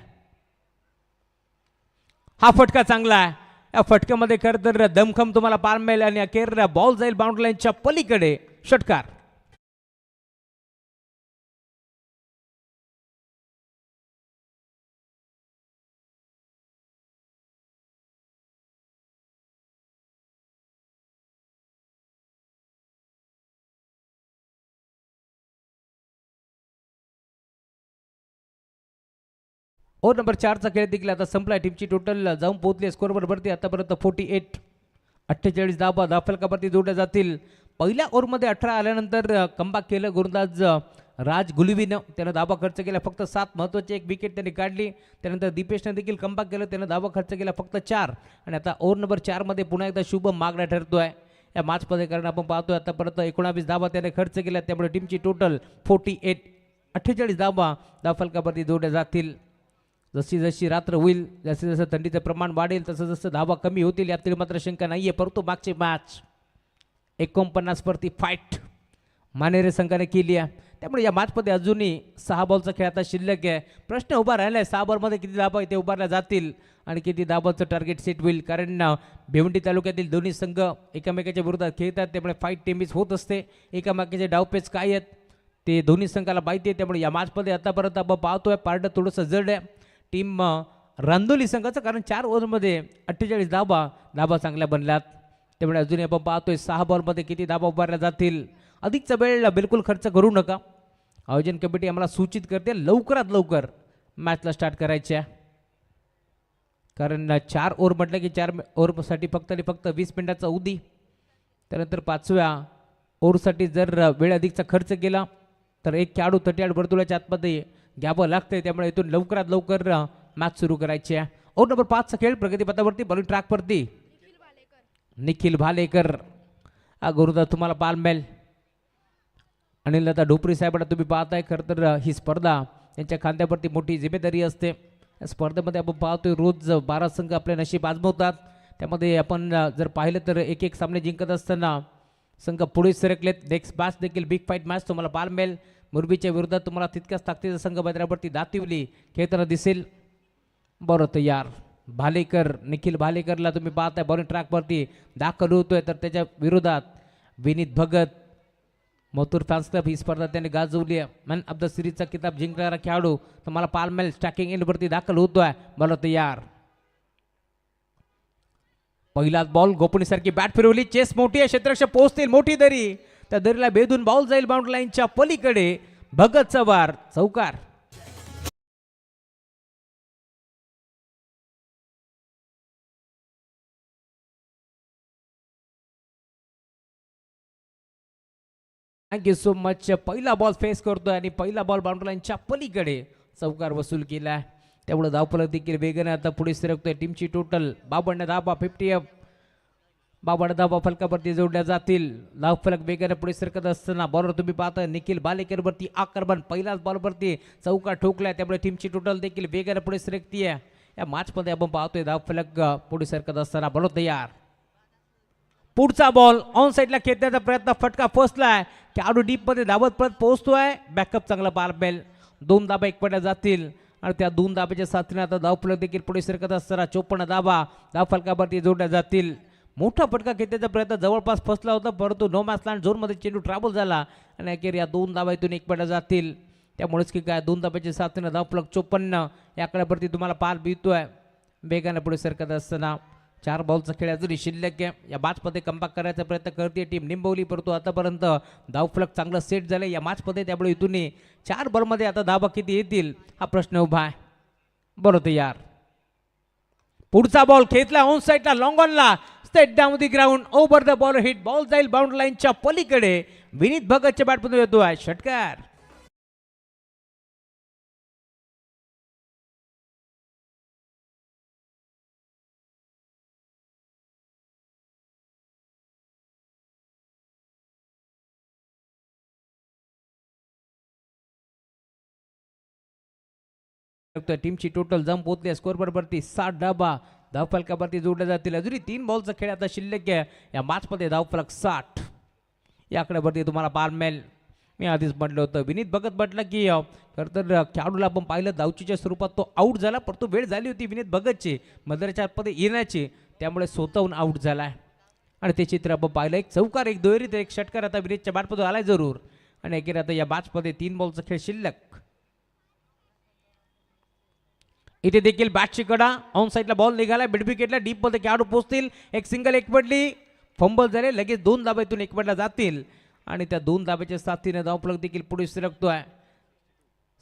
हा फटका चांगला आहे. या फटक्यामध्ये खरं तर दमखम तुम्हाला पार मिळेल आणि अखेर बॉल जाईल बाउंड्री लाईनच्या पलीकडे. षटकार. ओव्हर नंबर 4चा खेळ देखील आता संपला. टीमची टोटल जाऊन पोहोचली स्कोरवरती आतापर्यंत 48. 48 धाबा धावफलकावरती जोडल्या जातील. पहिल्या ओव्हरमध्ये 18 आल्यानंतर कमबॅक केलं गोलंदाज राज गुलवीनं. त्यानं धाबा खर्च केला फक्त 7. महत्त्वाची एक विकेट त्यांनी काढली. त्यानंतर दीपेशनं देखील कमबॅक केलं. त्यानं धाबा खर्च केला फक्त 4 आणि आता ओव्हर नंबर 4मध्ये पुन्हा एकदा शुभम मागणा ठरतोय या मॅचमध्ये कारण आपण पाहतोय आतापर्यंत 19 धाबा त्याने खर्च केला. त्यामुळे टीमची टोटल 48. 48 धाबा धावफलकावरती जोडल्या जातील. जशी जशी रात्र होईल जसं जसं थंडीचं प्रमाण वाढेल तसं जसं धाबा कमी होतील यातील मात्र शंका नाही आहे. परंतु मागची मॅच 49 वरती फाईट मानेरे संघाने केली आहे. त्यामुळे या मॅचमध्ये अजूनही 6 बॉलचा खेळ आता शिल्लक आहे. प्रश्न उभा राहिला आहे 6 बॉलमध्ये किती धाबा इथे उभारल्या जातील आणि किती धाबाचं टार्गेट सेट होईल कारण भिवंडी तालुक्यातील दोन्ही संघ एकमेकाच्या विरोधात खेळतात. त्यामुळे फाईट टेमिस होत असते. एकामेकाचे डावपेच काय आहेत ते दोन्ही संघाला माहिती आहे. त्यामुळे या मॅचमध्ये आतापर्यंत आपण पाहतोय पारडं थोडंसं जड आहे टीम रांदोली संघाचं कारण 4 ओव्हरमध्ये 48 धाबा चांगल्या बनल्यात. त्यामुळे अजूनही आपण पाहतोय 6 बॉलमध्ये किती धाबा उभारल्या जातील. अधिकचा वेळ बिलकुल खर्च करू नका. आयोजन कमिटी आम्हाला सूचित करते लवकरात लवकर मॅचला स्टार्ट करायच्या कारण 4 ओव्हर म्हटलं की 4 ओव्हरसाठी फक्त आणि फक्त 20 मिनिटाचा अवधी. त्यानंतर 5व्या ओव्हरसाठी जर वेळ अधिकचा खर्च केला तर एक खेळाडू 38 वर्तुळाच्या आतमध्ये घ्यावं लागतंय. त्यामुळे इथून लवकरात लवकर मॅच सुरू करायची आहे. ओव्हर नंबर 5चा खेळ प्रगतीपथावरती बॉलिंग ट्रॅकवरती निखिल भालेकर हा गोलंदाज तुम्हाला पाल मिळेल. अनिल लता ढोपरी साहेबांना तुम्ही पाहताय. खरं तर ही स्पर्धा त्यांच्या खांद्यावरती मोठी जिम्मेदारी असते. या स्पर्धेमध्ये आपण पाहतोय रोज 12 संघ आपले नशीब आजमावतात. त्यामध्ये आपण जर पाहिलं तर एक सामने जिंकत असताना संघ पुढे सरकलेत. नेक्स्ट मॅच देखील बिग फाईट मॅच तुम्हाला पाल मिळेल. मुरबीच्या विरोधात तुम्हाला तितक्याच ताकदीचा संघ मैदानावरती दातिवली खेळताना दिसेल. बरं तयार भालेकर निखिल भालेकरला तुम्ही पाहताय बॉलिंग ट्रॅकवरती दाखल होतोय तर त्याच्या विरोधात विनीत भगत मथुर फॅन्स क्लब ही स्पर्धा त्यांनी गाजवली आहे. मॅन ऑफ द सिरीजचा किताब जिंकणारा खेळाडू तुम्हाला पालमेल स्टॅकिंग एंडवरती दाखल होतोय. बॉल तयार. पहिलाच बॉल गोपनीसारखी बॅट फिरवली. चेस मोठी आहे. क्षेत्ररक्षक पोहोचतील. मोठी दरी. त्या दरीला बेधून बॉल जाईल बाउंड्री लाईनच्या पलीकडे. भगत चवार चौकार. Thank you so much. पहिला बॉल फेस करतोय आणि पहिला बॉल बाउंड्री लाईनच्या पलीकडे चौकार वसूल केला. त्यामुळे धावफलक देखील वेगाने आता पुढे सरकतोय. टीमची टोटल 52 धावा 50 52 धावा फलकावरती जोडल्या जातील. धावफलक वेगाने पुढे सरकत असताना बॉलर तुम्ही पाहता निखिल बालेकर वरती आक्रमण. पहिलाच बॉलवरती चौकार ठोकलाय. त्यामुळे टीमची टोटल देखील वेगाने पुढे सरकतीये. या मॅचमध्ये आपण पाहतोय धावफलक पुढे सरकत असताना बॉलर तयार. पुढचा बॉल ऑन साईडला खेचण्याचा प्रयत्न. फटका फसलाय. खेळाडू डीप मध्ये धावत परत पोहोचतोय. बॅकअप चांगला पारबेल. 2 धाबा एकपट्या जातील आणि त्या 2 धाब्याच्या साथीने आता धावफलक देखील पुढे सरकत असताना 54 धाबा धावफलकावरती जोडल्या जातील. मोठा फटका घेण्याचा प्रयत्न जवळपास फसला होता परंतु नो मॅच लँड झोनमध्ये चेंडू ट्रॅव्हल झाला आणि अखेर या 2 धाब्यातून एकपट्या जातील. त्यामुळेच की काय 2 धाब्याच्या साथीने धावफलक 54 या आकड्यावरती तुम्हाला पार बितोय. वेगाने पुढे सरकत असताना 4 बॉलचा खेळ अजूनही शिल्लक आहे. या मॅचमध्ये कमबॅक करायचा प्रयत्न करते टीम निंबवली परंतु आतापर्यंत धावफलक चांगलं सेट झालं या मॅचमध्ये. त्यामुळे इथून 4 बॉलमध्ये आता धाबा किती येतील हा प्रश्न उभा आहे. बरोबर यार. पुढचा बॉल खेचला ऑन साईडला लॉंग ऑनला. Straight down the ground over the ball hit. Ball जाईल बाउंड्री लाईनच्या पलीकडे. विनीत भगतच्या बॅटमध्ये येतोय षटकार. टीमची टोटल जम पोहोचली. स्कोर बरोबरती 60 धाबा धावफलकावरती जोडल्या जातील. अजूनही 3 बॉलचा खेळ आता शिल्लक आहे. या मॅचमध्ये धावफलक 60 या आकड्यावरती तुम्हाला पार मिळेल. मी आधीच म्हटलं होतं विनीत भगत म्हटलं की खरं तर खेळाडूला आपण पाहिलं धावचीच्या स्वरूपात तो आऊट झाला परंतु वेळ झाली होती विनीत भगतची मदरच्या आतमध्ये येण्याची. त्यामुळे स्वतःहून आऊट झाला आणि ते चित्र आपण पाहिलं. एक चौकार एक दुहेरी तर एक षटकार आता विनीतच्या बॅटमधून आलाय जरूर. आणि अखेर आता या मॅचमध्ये 3 बॉलचा खेळ शिल्लक. इथे देखील बॅटची कडा ऑन साईडला बॉल निघाला. मिड विकेटला डीप मध्ये खेळाडू पोहोचतील. एक सिंगल एक पडली. फंबल झाले. लगेच 2 धाब्यातून एक पडला जातील आणि त्या 2 धाब्याच्या साथीने धावफलक देखील पुढे सरकतोय.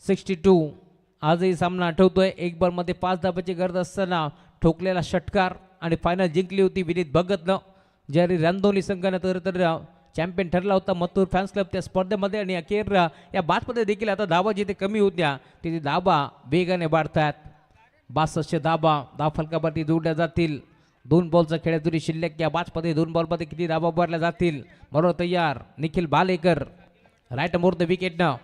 62 आजही सामना आठवतोय. 1 बॉलमध्ये 5 धाब्याची गरज असताना ठोकलेला षटकार आणि फायनल जिंकली होती विनीत भगतनं. ज्यारी रांदोली संघानं तर चॅम्पियन ठरला होता मथुर फॅन्स क्लब त्या स्पर्धेमध्ये. आणि अखेर या मॅचमध्ये देखील आता धावा जिथे कमी होत्या तिथे धाबा वेगाने वाढतात. 62 धाबा धावफलकावरती जोडल्या जातील. 2 बॉलचा खेळ जरी शिल्लक. या मॅचमध्ये 2 बॉलमध्ये किती धाबा उभारल्या जातील. बरोबर तयार. Nikhil Bhalekar right more the विकेटनं.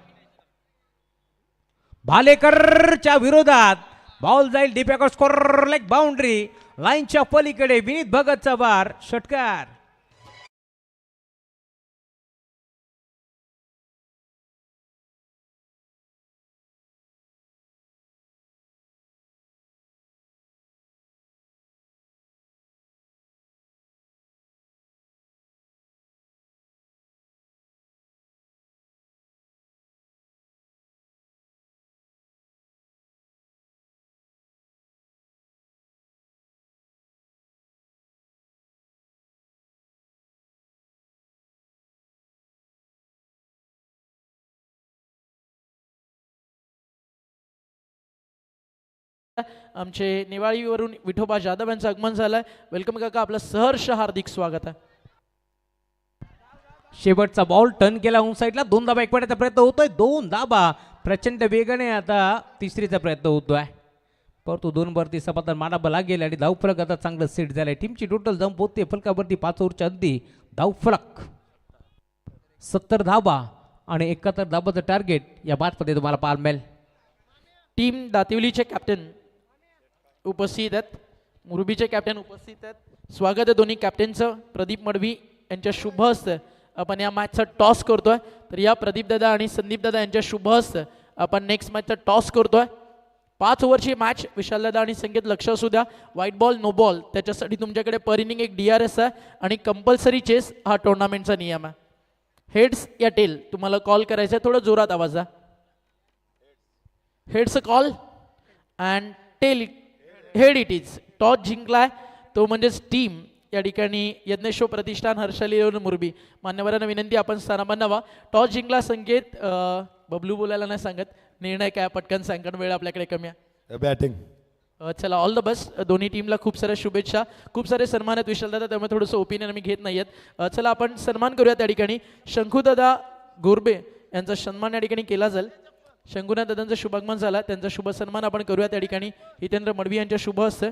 भालेकरच्या विरोधात बॉल जाईल डीप स्कोर लेग बाउंड्री लाईनच्या पलीकडे. विनीत भगतचा वार षटकार. आमचे नेवाळीवरून विठोबा जाधव यांचं आगमन झालंय. वेलकम काका. आपलं सहर्ष हार्दिक स्वागत आहे. शेवटचा बॉल टर्न केला ऑन साईडला. 2 धाबा एकपट्याचा प्रयत्न होतोय. 2 धाबा प्रचंड वेगाने आता तिसरीचा प्रयत्न होतोय परंतु 2 वरती सपातन मानाबं लागेल आणि धावफलक आता चांगलं सेट झालंय. टीमची टोटल जम पोहोचते फलकावरती 5 ओव्हरच्या अंती. धावफलक 70 धाबा आणि 71 धाबाचं टार्गेट या मॅचमध्ये तुम्हाला पाहायला मिळेल. टीम दातिवलीचे कॅप्टन उपस्थित आहेत. मुरबीचे कॅप्टन उपस्थित आहेत. स्वागत आहे दोन्ही कॅप्टनचं. प्रदीप मडवी यांच्या शुभ हस्ते आपण या मॅचचा टॉस करतोय. तर या प्रदीप दादा आणि संदीप दादा यांच्या शुभ हस्ते आपण नेक्स्ट मॅचचा टॉस करतोय. 5 ओव्हरची मॅच. विशालदादा आणि संकेत लक्ष असू द्या. व्हाईट बॉल नो बॉल त्याच्यासाठी तुमच्याकडे पर इनिंग एक DRS आहे आणि कंपल्सरी चेस हा टुर्नामेंटचा नियम आहे. हेड्स या टेल तुम्हाला कॉल करायचा आहे. थोडं जोरात आवाज आहे. Heads call and tail head it is. Toss जिंकलाय तो म्हणजेच टीम. या ठिकाणी यज्ञेश्वर प्रतिष्ठान हर्षली मुरबी मान्यवरांना विनंती आपण स्थानापन्न व्हा. टॉस जिंकला संकेत. बबलू बोलायला नाही सांगत. निर्णय काय पटकन सांगण वेळ आपल्याकडे कमी आहे. बॅटिंग. चला ऑल द बेस्ट. दोन्ही टीमला खूप साऱ्या शुभेच्छा. खूप सारे सन्मान आहेत विशालदादा त्यामुळे थोडंसं ओपिनियन मी घेत नाही आहेत. चला आपण सन्मान करूया. त्या ठिकाणी शंखूदादा गोरबे यांचा सन्मान या ठिकाणी केला जाईल. शंभूनाथ दादांचा शुभागमन झाला त्यांचा शुभ सन्मान आपण करूया. त्या ठिकाणी हितेंद्र मडवी यांच्या शुभ हस्ते.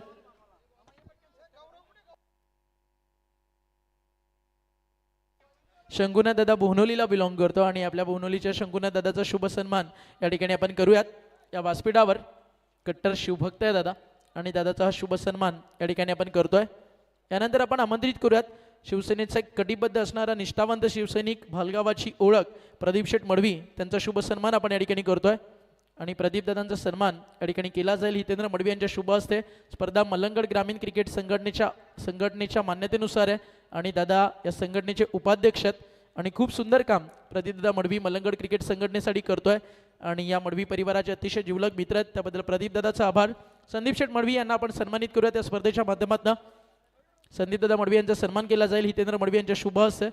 शंभूनाथ दादा बोहनोलीला बिलॉंग करतो आणि आपल्या बोहनोलीच्या शंभूनाथ दादाचा शुभ सन्मान या ठिकाणी आपण करूयात. या व्यासपीठावर कट्टर शिवभक्त आहे दादा आणि दादाचा हा शुभ सन्मान या ठिकाणी आपण करतोय. यानंतर आपण आमंत्रित करूयात शिवसेनेचा एक कटिबद्ध असणारा निष्ठावंत शिवसैनिक भालगावाची ओळख प्रदीप शेठ मडवी त्यांचा शुभ सन्मान आपण या ठिकाणी करतोय. आणि प्रदीप दादांचा सन्मान या ठिकाणी केला जाईल हितेंद्र मडवी यांच्या शुभ हस्ते. स्पर्धा मलंगड ग्रामीण क्रिकेट संघटनेच्या मान्यतेनुसार आहे आणि दादा या संघटनेचे उपाध्यक्ष आहेत आणि खूप सुंदर काम प्रदीप दादा मडवी मलंगड क्रिकेट संघटनेसाठी करतोय आणि या मडवी परिवाराचे अतिशय जिवलग मित्र आहेत. त्याबद्दल प्रदीप दादाचा आभार. संदीप शेठ मडवी यांना आपण सन्मानित करूया. त्या स्पर्धेच्या माध्यमातून संदीप दादा मडवी यांचा सन्मान केला जाईल हितेंद्र मडवी यांच्या शुभ हस्ते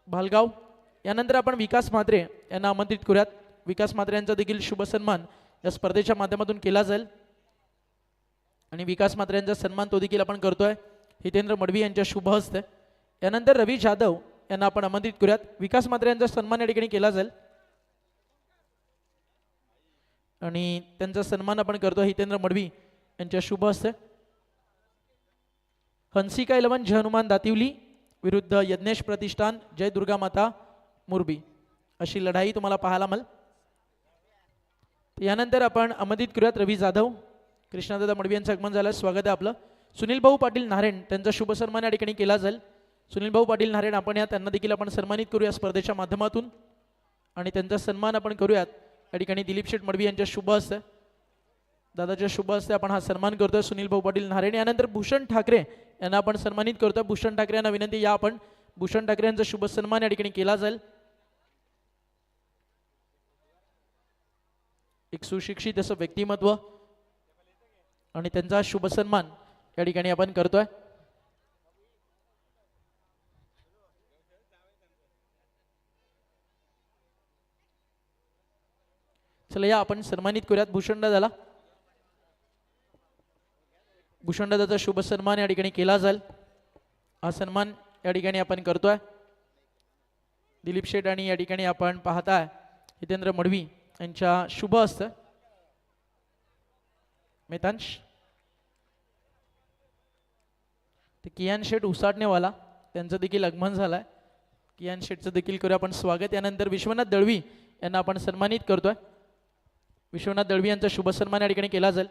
भालगाव. यानंतर आपण विकास म्हात्रे यांना आमंत्रित करूयात. विकास म्हात्रे यांचा देखील शुभ सन्मान या स्पर्धेच्या माध्यमातून केला जाईल आणि विकास म्हात्रे यांचा सन्मान तो देखील आपण करतोय हितेंद्र मडवी यांच्या शुभ हस्ते. यानंतर रवी जाधव यांना आपण आमंत्रित करूयात. विकास म्हात्रे यांचा सन्मान या ठिकाणी केला जाईल आणि त्यांचा सन्मान आपण करतोय हितेंद्र मडवी यांच्या शुभ हस्ते. हंसिका 11 जय हनुमान दातिवली विरुद्ध यज्ञेश प्रतिष्ठान जय दुर्गा माता मुरबी अशी लढाई तुम्हाला पाहायला मिळेल. यानंतर आपण आमंत्रित करूयात रवी जाधव. कृष्णादादा मडवी यांचं आगमन झालं. स्वागत आहे आपलं. सुनील भाऊ पाटील नारायण त्यांचा शुभ सन्मान या ठिकाणी केला जाईल. सुनील भाऊ पाटील नारायण आपण त्यांना देखील आपण सन्मानित करूया स्पर्धेच्या माध्यमातून आणि त्यांचा सन्मान आपण करूयात या ठिकाणी दिलीप शेठ मडवी यांच्या शुभ हस्ते. दादाच्या शुभ हस्ते आपण हा सन्मान करतोय सुनील भाऊ पाटील नारायण. यानंतर भूषण ठाकरे यांना आपण सन्मानित करतोय. भूषण ठाकरे यांना विनंती या आपण भूषण ठाकरे यांचा शुभ सन्मान या ठिकाणी केला जाईल. एक सुशिक्षित असं व्यक्तिमत्व आणि त्यांचा शुभ सन्मान या ठिकाणी आपण करतोय. चला या आपण सन्मानित करूयात भूषण दादाला. भूषण दादाचा शुभ सन्मान या ठिकाणी केला जाईल. हा सन्मान या ठिकाणी आपण करतोय. दिलीप शेठ आणि या ठिकाणी आपण पाहताय हितेंद्र मडवी यांच्या शुभ हस्ते. मितांश ते कियान शेठ उसाटणेवाला त्यांचं देखील आगमन झालंय. कियान शेठचं देखील करूया आपण स्वागत. यानंतर विश्वनाथ दळवी यांना आपण सन्मानित करतोय. विश्वनाथ दळवी यांचा शुभ सन्मान या ठिकाणी केला जाईल.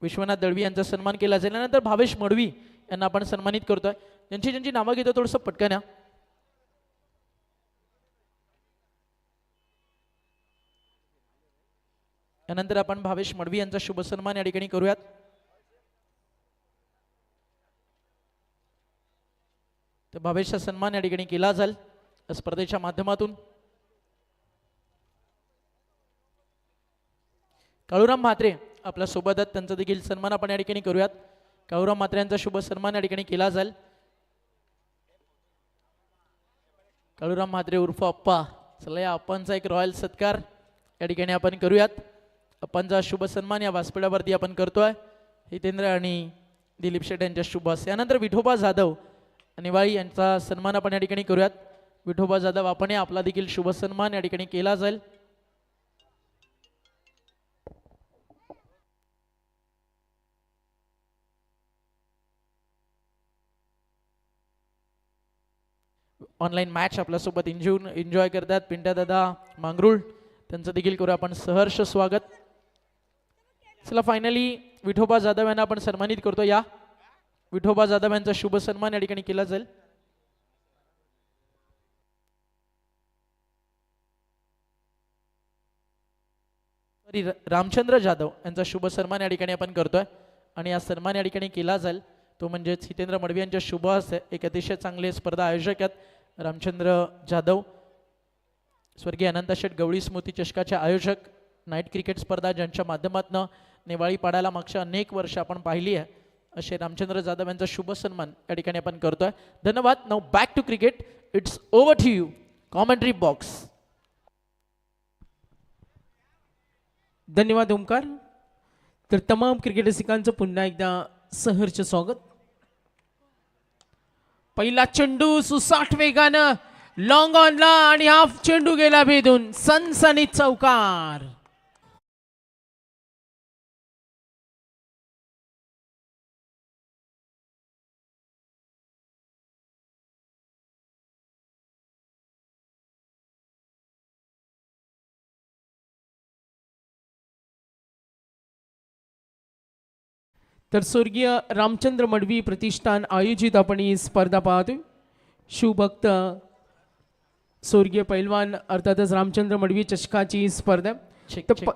विश्वनाथ दळवी यांचा सन्मान केला जाईल. यानंतर भावेश मडवी यांना आपण सन्मानित करतोय. ज्यांची ज्यांची नावं घेतो थोडंसं पटकन या. यानंतर आपण भावेश मडवी यांचा शुभ सन्मान या ठिकाणी करूयात. तर भावेशचा सन्मान या ठिकाणी केला जाईल स्पर्धेच्या माध्यमातून. काळूराम म्हात्रे आपल्या सोबत आहेत त्यांचा देखील सन्मान आपण या ठिकाणी करूयात. काळूराम म्हात्रे यांचा शुभ सन्मान या ठिकाणी केला जाईल. काळूराम म्हात्रे उर्फ अप्पा. चला या अप्पांचा एक रॉयल सत्कार या ठिकाणी आपण करूयात. अप्पांचा शुभ सन्मान या व्यासपीठावरती आपण करतोय हितेंद्र आणि दिलीप शेठ यांच्या शुभ हस्ते. यानंतर विठोबा जाधव निवाळी यांचा सन्मान आपण या ठिकाणी करूयात. विठोबा जाधव आपण आपला देखील शुभ सन्मान या ठिकाणी केला जाईल. ऑनलाईन मॅच आपल्यासोबत एन्जॉय करतात पिंट्या दादा मांगरूळ त्यांचं देखील करू आपण सहर्ष स्वागत. चला फायनली विठोबा जाधव यांना आपण सन्मानित करतो. या विठोबा जाधव यांचा शुभ सन्मान या ठिकाणी केला जाईल. रामचंद्र जाधव यांचा शुभ सन्मान या ठिकाणी आपण करतोय आणि हा सन्मान या ठिकाणी केला जाईल तो म्हणजेच हितेंद्र मडवी यांच्या शुभ हस्ते एक अतिशय चांगले स्पर्धा आयोजक आहेत रामचंद्र जाधव, स्वर्गीय अनंत शेठ गवळी स्मृती चषकाचे आयोजक, नाईट क्रिकेट स्पर्धा ज्यांच्या माध्यमातून नेवाळी पाडायला मागच्या अनेक वर्ष आपण पाहिली आहे असे रामचंद्र जाधव यांचा शुभ सन्मान या ठिकाणी आपण करतोय. धन्यवाद. Now back to cricket. It's over to you. Commentary box. धन्यवाद ओमकार. तर तमाम क्रिकेट रसिकांचं पुन्हा एकदा सहर्ष स्वागत. पहिला चेंडू सुसाट वेगानं लॉंग ऑनला आणि हाफ चेंडू गेला भेदून सनसनीत चौकार. तर स्वर्गीय रामचंद्र मडवी प्रतिष्ठान आयोजित आपण ही स्पर्धा पाहतोय. शिवभक्त स्वर्गीय पैलवान अर्थातच रामचंद्र मडवी चषकाची स्पर्धा. Check, check.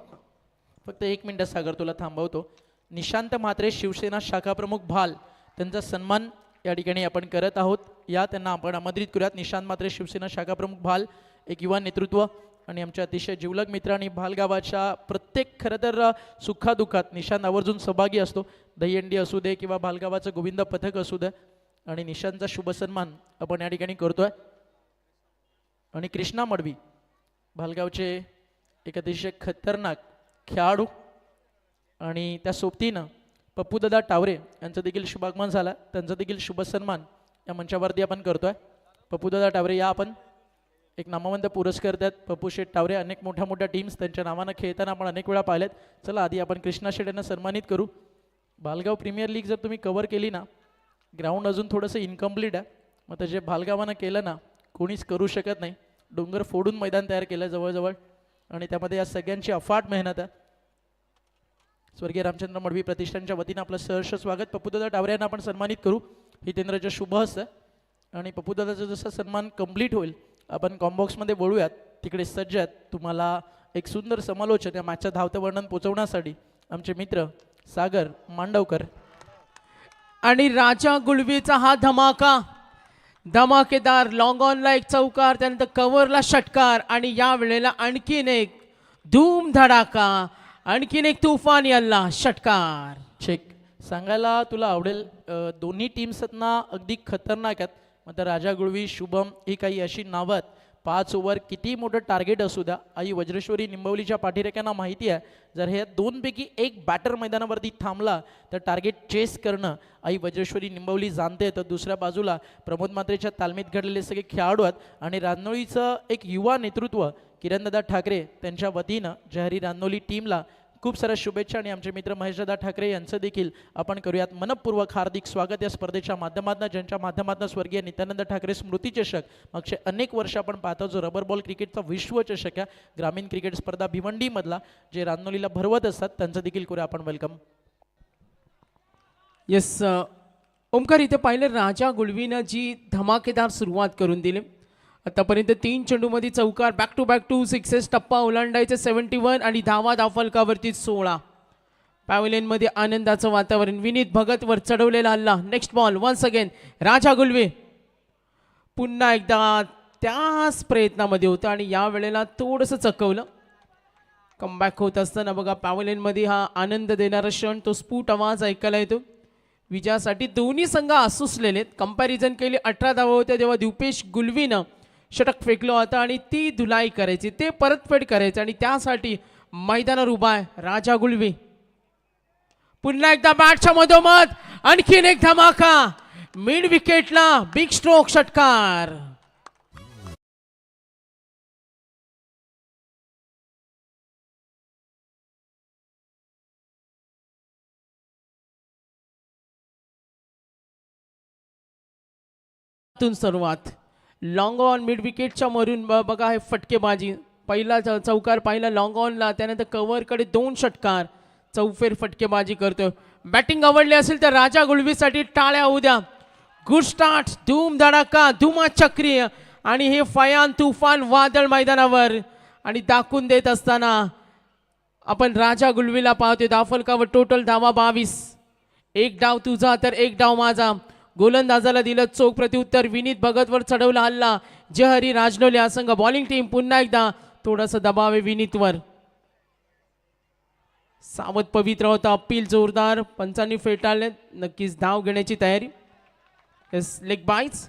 फक्त एक मिनिट सागर तुला थांबवतो. निशांत म्हात्रे शिवसेना शाखा प्रमुख भाल त्यांचा सन्मान या ठिकाणी आपण करत आहोत. या त्यांना आपण आमंत्रित करूयात. निशांत म्हात्रे शिवसेना शाखा प्रमुख भाल एक युवा नेतृत्व आणि आमच्या अतिशय जिवलग मित्र आणि भालगावाच्या प्रत्येक खरं तर सुखादुखात निशांत आवर्जून सहभागी असतो. दहीहंडी असू दे किंवा भालगावाचं गोविंद पथक असू दे आणि निशांतचा शुभ सन्मान आपण या ठिकाणी करतोय. आणि कृष्णा मडवी भालगावचे एक अतिशय खतरनाक खेळाडू आणि त्या सोबतीनं पप्पूदादा टावरे यांचं देखील शुभागमन झालं. त्यांचं देखील शुभ सन्मान या मंचावरती आपण करतोय. पप्पूदादा टावरे या आपण एक नामवंत पुरस्कार देतात. पप्पू शेठ टावरे अनेक मोठ्या टीम्स त्यांच्या नावानं खेळताना आपण अनेक वेळा पाहिलेत. चला आधी आपण कृष्णा शेठ यांना सन्मानित करू. भालगाव प्रीमियर लीग जर तुम्ही कव्हर केली ना, ग्राउंड अजून थोडंसं इनकम्प्लीट आहे. मग ते जे भालगावानं केलं ना कोणीच करू शकत नाही. डोंगर फोडून मैदान तयार केलं जवळजवळ आणि त्यामध्ये या सगळ्यांची अफाट मेहनत आहे. स्वर्गीय रामचंद्र मडवी प्रतिष्ठानच्या वतीनं आपलं सहर्ष स्वागत. पप्पूदादा टावरे यांना आपण सन्मानित करू. हितेंद्रच्या शुभ हस्त आणि पप्पूदादाचा जसा सन्मान कंप्लीट होईल आपण कॉम्बॉक्समध्ये बोलूयात. तिकडे सज्ज आहेत तुम्हाला एक सुंदर समालोचन या मॅचचं धावतं वर्णन पोचवण्यासाठी आमचे मित्र सागर मांडवकर आणि राजा गुळवीचा हा धमाका, धमाकेदार लॉंग ऑनला एक चौकार, त्यानंतर कव्हरला षटकार आणि या वेळेला आणखीन एक धूम धडाका, आणखीन एक तुफान याला षटकार. चेक. सांगायला तुला आवडेल दोन्ही टीम्सना अगदी खतरनाक आहेत. मग राजा गुळवी, शुभम ही काही अशी नावं आहेत. 5 ओव्हर किती मोठं टार्गेट असू द्या, आई वज्रेश्वरी निंबवलीच्या पाठीरेख्यांना माहिती आहे जर हे दोनपैकी एक बॅटर मैदानावरती थांबला तर टार्गेट चेस करणं आई वज्रेश्वरी निंबवली जाणते. तर दुसऱ्या बाजूला प्रमोद म्हात्रेच्या तालमीत घडलेले सगळे खेळाडू आहेत आणि रानोळीचं एक युवा नेतृत्व किरणदादा ठाकरे त्यांच्या वतीनं जहरी रानोली टीमला खूप साऱ्या शुभेच्छा आणि आमचे मित्र महेशदादा ठाकरे यांचं देखील आपण करूयात मनपूर्वक हार्दिक स्वागत या स्पर्धेच्या माध्यमातून, ज्यांच्या माध्यमातून स्वर्गीय नित्यानंद ठाकरे स्मृती चषक मागचे अनेक वर्ष आपण पाहतो जो रबर बॉल क्रिकेटचा विश्वचषक आहे ग्रामीण क्रिकेट स्पर्धा भिवंडीमधला जे रानोलीला भरवत असतात त्यांचं देखील करूया आपण वेलकम. येस ओमकार, इथे पाहिलं राजा गुळवीनं जी धमाकेदार सुरुवात करून दिली. आतापर्यंत 3 चेंडूमध्ये चौकार, बॅक टू बॅक 2 सिक्सेस, टप्पा ओलांडायचे 71 आणि धावफलकावरती 16. पॅव्हलियनमध्ये आनंदाचं वातावरण. विनीत भगत वर चढवलेला हल्ला. नेक्स्ट बॉल वन्स अगेन राजा गुळवे पुन्हा एकदा त्याच प्रयत्नामध्ये होतं आणि या वेळेला थोडंसं चकवलं. कमबॅक होत असताना बघा पॅव्हलियनमध्ये हा आनंद देणारा क्षण, तो स्फुट आवाज ऐकायला येतो. विजयासाठी दोन्ही संघ आसुसलेले आहेत. कंपॅरिझन केली 18 धावा होत्या तेव्हा दिपेश गुळवीनं षटक फेकलं होतं आणि ती धुलाई करायची, ते परतफेड करायचं आणि त्यासाठी मैदानावर उभा आहे राजा गुळवी. पुन्हा एकदा बॅटच्या मधोमध आणखीन एक धमाका, मिड विकेटला बिग स्ट्रोक षटकार. सुरुवात लॉंग ऑन मिड विकेटच्या मरून बघा हे फटकेबाजी. पहिला चौकार पाहिला लॉंग ऑनला, त्यानंतर कव्हरकडे 2 षटकार, चौफेर फटकेबाजी करतोय. बॅटिंग आवडली असेल तर राजा गुळवीसाठी टाळ्या होऊ द्या. गुड स्टार्ट, धूम धडाका, धुमा चक्रीय आणि हे फयान तुफान वादळ मैदानावर आणि दाखवून देत असताना आपण राजा गुलवीला पाहतोय धावफलकावर टोटल धावा 22. एक डाव तुझा तर एक डाव माझा. गोलंदाजाला दिलं चोख प्रत्युत्तर. विनीत भगतवर चढवला हल्ला. जयहरी राजनोले हा संघ. बॉलिंग टीम पुन्हा एकदा थोडासा दबाव आहे विनीतवर. सावध पवित्र होता. अपील जोरदार पंचांनी फेटाळले. नक्कीच धाव घेण्याची तयारी. Leg byes.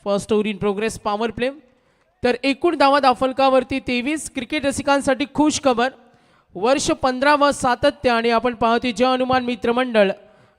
First over in progress power play. तर एकूण धावा धावफलकावरती 23. क्रिकेट रसिकांसाठी खुश खबर. वर्ष 15 सातत्य आणि आपण पाहतोय जय हनुमान मित्रमंडळ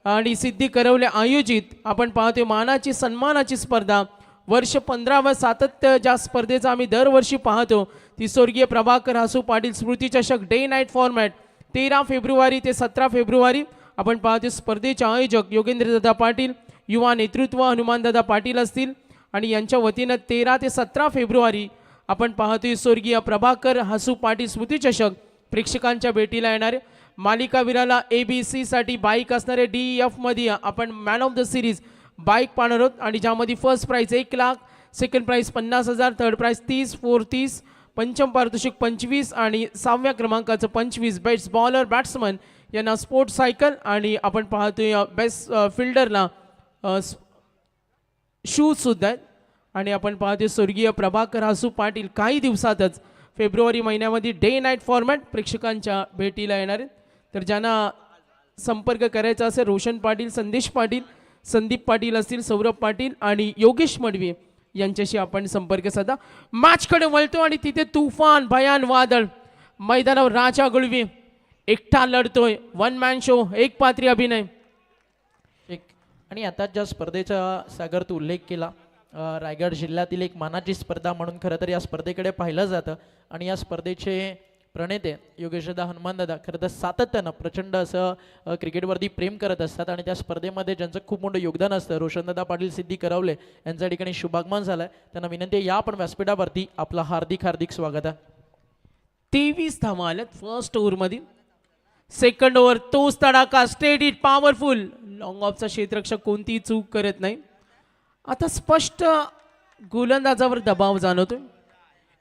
आणि सिद्धी करवले आयोजित आपण पाहतोय मानाची सन्मानाची स्पर्धा. वर्ष 15 सातत्य ज्या स्पर्धेचा आम्ही दरवर्षी पाहतो ती स्वर्गीय प्रभाकर हासू पाटील स्मृती चषक डे नाईट फॉर्मॅट 13 फेब्रुवारी ते 17 फेब्रुवारी आपण पाहतोय. स्पर्धेचे आयोजक योगेंद्रदादा पाटील, युवा नेतृत्व हनुमानदादा पाटील असतील आणि यांच्या वतीनं 13 ते 17 फेब्रुवारी आपण पाहतोय स्वर्गीय प्रभाकर हासू पाटील स्मृती चषक प्रेक्षकांच्या भेटीला येणारे. मालिकावीराला ABC साठी बाईक असणारे DEF मध्ये आपण man of the series bike पाहणार आहोत आणि ज्यामध्ये first prize 1 lakh, second prize 50,000, third prize 30, fourth 30, पंचम पारितोषिक 25 आणि 6व्या क्रमांकाचं 25. बेस्ट बॉलर बॅट्समन यांना स्पोर्ट सायकल आणि आपण पाहतोय बेस्ट फिल्डरला शूज सुद्धा आहेत. आणि आपण पाहतोय स्वर्गीय प्रभाकर हासू पाटील काही दिवसातच फेब्रुवारी महिन्यामध्ये डे नाईट फॉर्मॅट प्रेक्षकांच्या भेटीला येणार आहेत. तर ज्यांना संपर्क करायचा असेल रोशन पाटील, संदेश पाटील, संदीप पाटील असतील, सौरभ पाटील आणि योगेश मडवी यांच्याशी आपण संपर्क साधा. मॅचकडे वळतो आणि तिथे तुफान भयान वादळ. मैदानावर राजा गुळवी एकटा लढतोय. वन मॅन शो, एक पात्री अभिनय. आणि आता ज्या स्पर्धेचा सागर तू उल्लेख केला, रायगड जिल्ह्यातील एक मानाची स्पर्धा म्हणून खरं तर या स्पर्धेकडे पाहिलं जातं. आणि या स्पर्धेचे प्रणेते योगेशदा हनुमानदादा खरं तर सातत्यानं प्रचंड असं क्रिकेटवरती प्रेम करत असतात आणि त्या स्पर्धेमध्ये ज्यांचं खूप मोठं योगदान असतं रोशनदादा पाटील सिद्धी करवले यांच्या ठिकाणी शुभागमन झालंय. त्यांना विनंती आहे या आपण व्यासपीठावरती आपलं हार्दिक हार्दिक स्वागत आहे. 23 धावा आल्यात फर्स्ट ओव्हरमध्ये. सेकंड ओव्हर तोच तडाका स्टेट इट पॉवरफुल. लॉंग ऑफचा क्षेत्ररक्षक कोणतीही चूक करत नाही. आता स्पष्ट गोलंदाजावर दबाव जाणवतोय.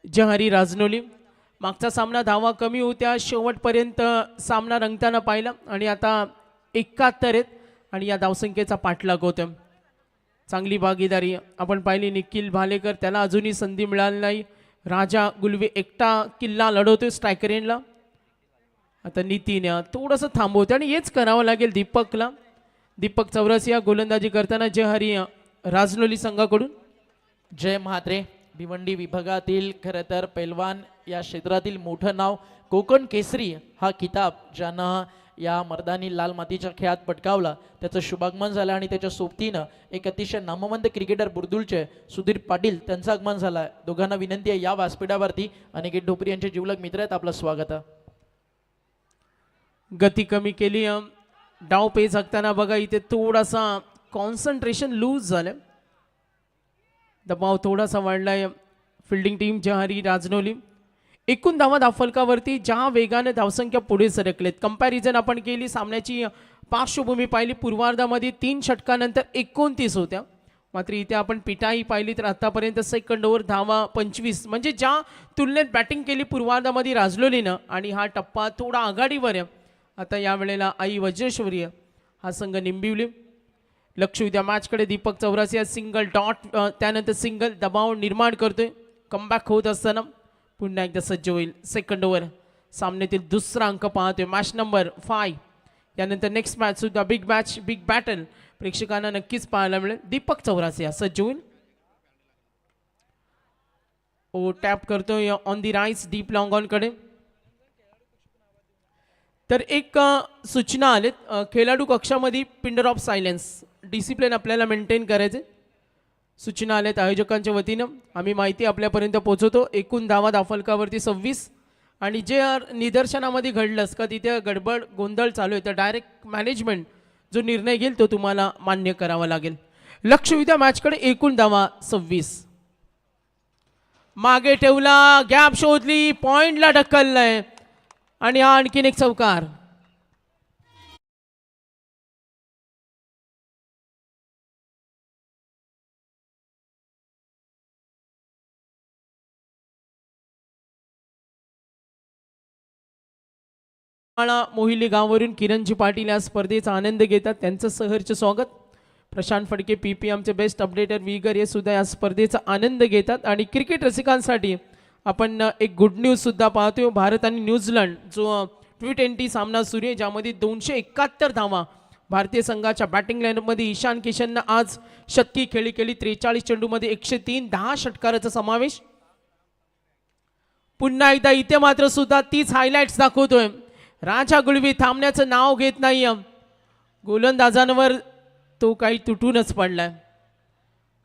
जयहरी राजनोली मागचा सामना धावा कमी होत्या शेवटपर्यंत सामना रंगताना पाहिला आणि आता 71 आहेत आणि या धावसंख्येचा पाठलाग होतोय. चांगली भागीदारी आपण पाहिली. निखिल भालेकर त्याला अजूनही संधी मिळाली नाही. राजा गुलवे एकटा किल्ला लढवतोय स्ट्रायकर एंडला. आता नितीन थोडंसं थांबवते आणि हेच करावं लागेल दीपकला. दीपक चौरसिया गोलंदाजी करताना जयहरी राजनोली संघाकडून. जय म्हात्रे भिवंडी विभागातील खरं तर पैलवान या क्षेत्रातील मोठं नाव. कोकण केसरी हा किताब ज्यानं या मर्दानी लाल मातीच्या खेळात पटकावला त्याचं शुभागमन झालं आणि त्याच्या सोबतीनं एक अतिशय नामवंत क्रिकेटर बुर्दुलचे सुधीर पाटील त्यांचं आगमन झालं आहे. दोघांना विनंती आहे या व्यासपीठावरती. अनिकेत ढोपरी यांचे जिवलग मित्र आहेत, आपलं स्वागत आहे. गती कमी केली. डाव पेच झाकताना बघा इथे थोडासा कॉन्सन्ट्रेशन लूज झालं. दबाव थोडासा वाढलाय. Fielding team Jayhari Rajnoli. एकूण धावा धावफलकावरती ज्या वेगाने धावसंख्या पुढे सरकलेत. कंपॅरिझन आपण केली, सामन्याची पार्श्वभूमी पाहिली. पूर्वार्धामध्ये 3 षटकानंतर 29 होत्या. मात्र इथे आपण पिटाई पाहिली तर आतापर्यंत सेकंड ओव्हर धावा 25. म्हणजे ज्या तुलनेत बॅटिंग केली पूर्वार्धामध्ये राजनोलीनं आणि हा टप्पा थोडा आघाडीवर आहे. आता यावेळेला आई वज्रेश्वरी हा संघ निंबिवली. लक्ष उद्या मॅचकडे. दीपक चौरसिया सिंगल डॉट त्यानंतर सिंगल दबाव निर्माण करतोय. कमबॅक होत असताना पुन्हा एकदा सज्ज होईल. सेकंड ओव्हर सामन्यातील दुसरा अंक पाहतोय. Match number 5. यानंतर नेक्स्ट मॅच सुद्धा बिग मॅच बिग बॅटल प्रेक्षकांना नक्कीच पाहायला मिळेल. दीपक चौरसिया सज्ज होईल. ओ टॅप करतोय on the rice deep long on कडे. तर एक सूचना आलेत. खेळाडू कक्षामध्ये पिंडर ऑफ सायलेन्स डिसिप्लिन आपल्याला मेंटेन करायचे सूचना आल्यात आयोजकांच्या वतीनं. आम्ही माहिती आपल्यापर्यंत पोहोचवतो. एकूण धावा धावफलकावरती 26 आणि जे निदर्शनामध्ये घडलंच का तिथे गडबड गोंधळ चालू आहे तर डायरेक्ट मॅनेजमेंट जो निर्णय घेईल तो तुम्हाला मान्य करावा लागेल. लक्ष उद्या मॅचकडे. एकूण धावा 26. मागे ठेवला, गॅप शोधली, पॉइंटला ढकललंय आणि हा आणखीन एक चौकार. माळा मोहिली गावावरून किरणजी पाटील या स्पर्धेचा आनंद घेतात, त्यांचं सहर्ष स्वागत. प्रशांत फडके PP आमचे बेस्ट अपडेटर विगर हे सुद्धा या स्पर्धेचा आनंद घेतात. आणि क्रिकेट रसिकांसाठी आपण एक गुड न्यूज सुद्धा पाहतोय. भारत आणि न्यूझीलंड जो T20 सामना सुरू आहे, ज्यामध्ये 271 धावा भारतीय संघाच्या बॅटिंग लाईनअपमध्ये ईशान किशननं आज शतकी खेळी केली. 43 चेंडूमध्ये 103, 10 षटकाराचा समावेश. पुन्हा एकदा इथे मात्र सुद्धा तीच हायलाइट्स दाखवतोय. राजा गुळवी थांबण्याचं नाव घेत नाही. गोलंदाजांवर तो काही तुटूनच पडलाय.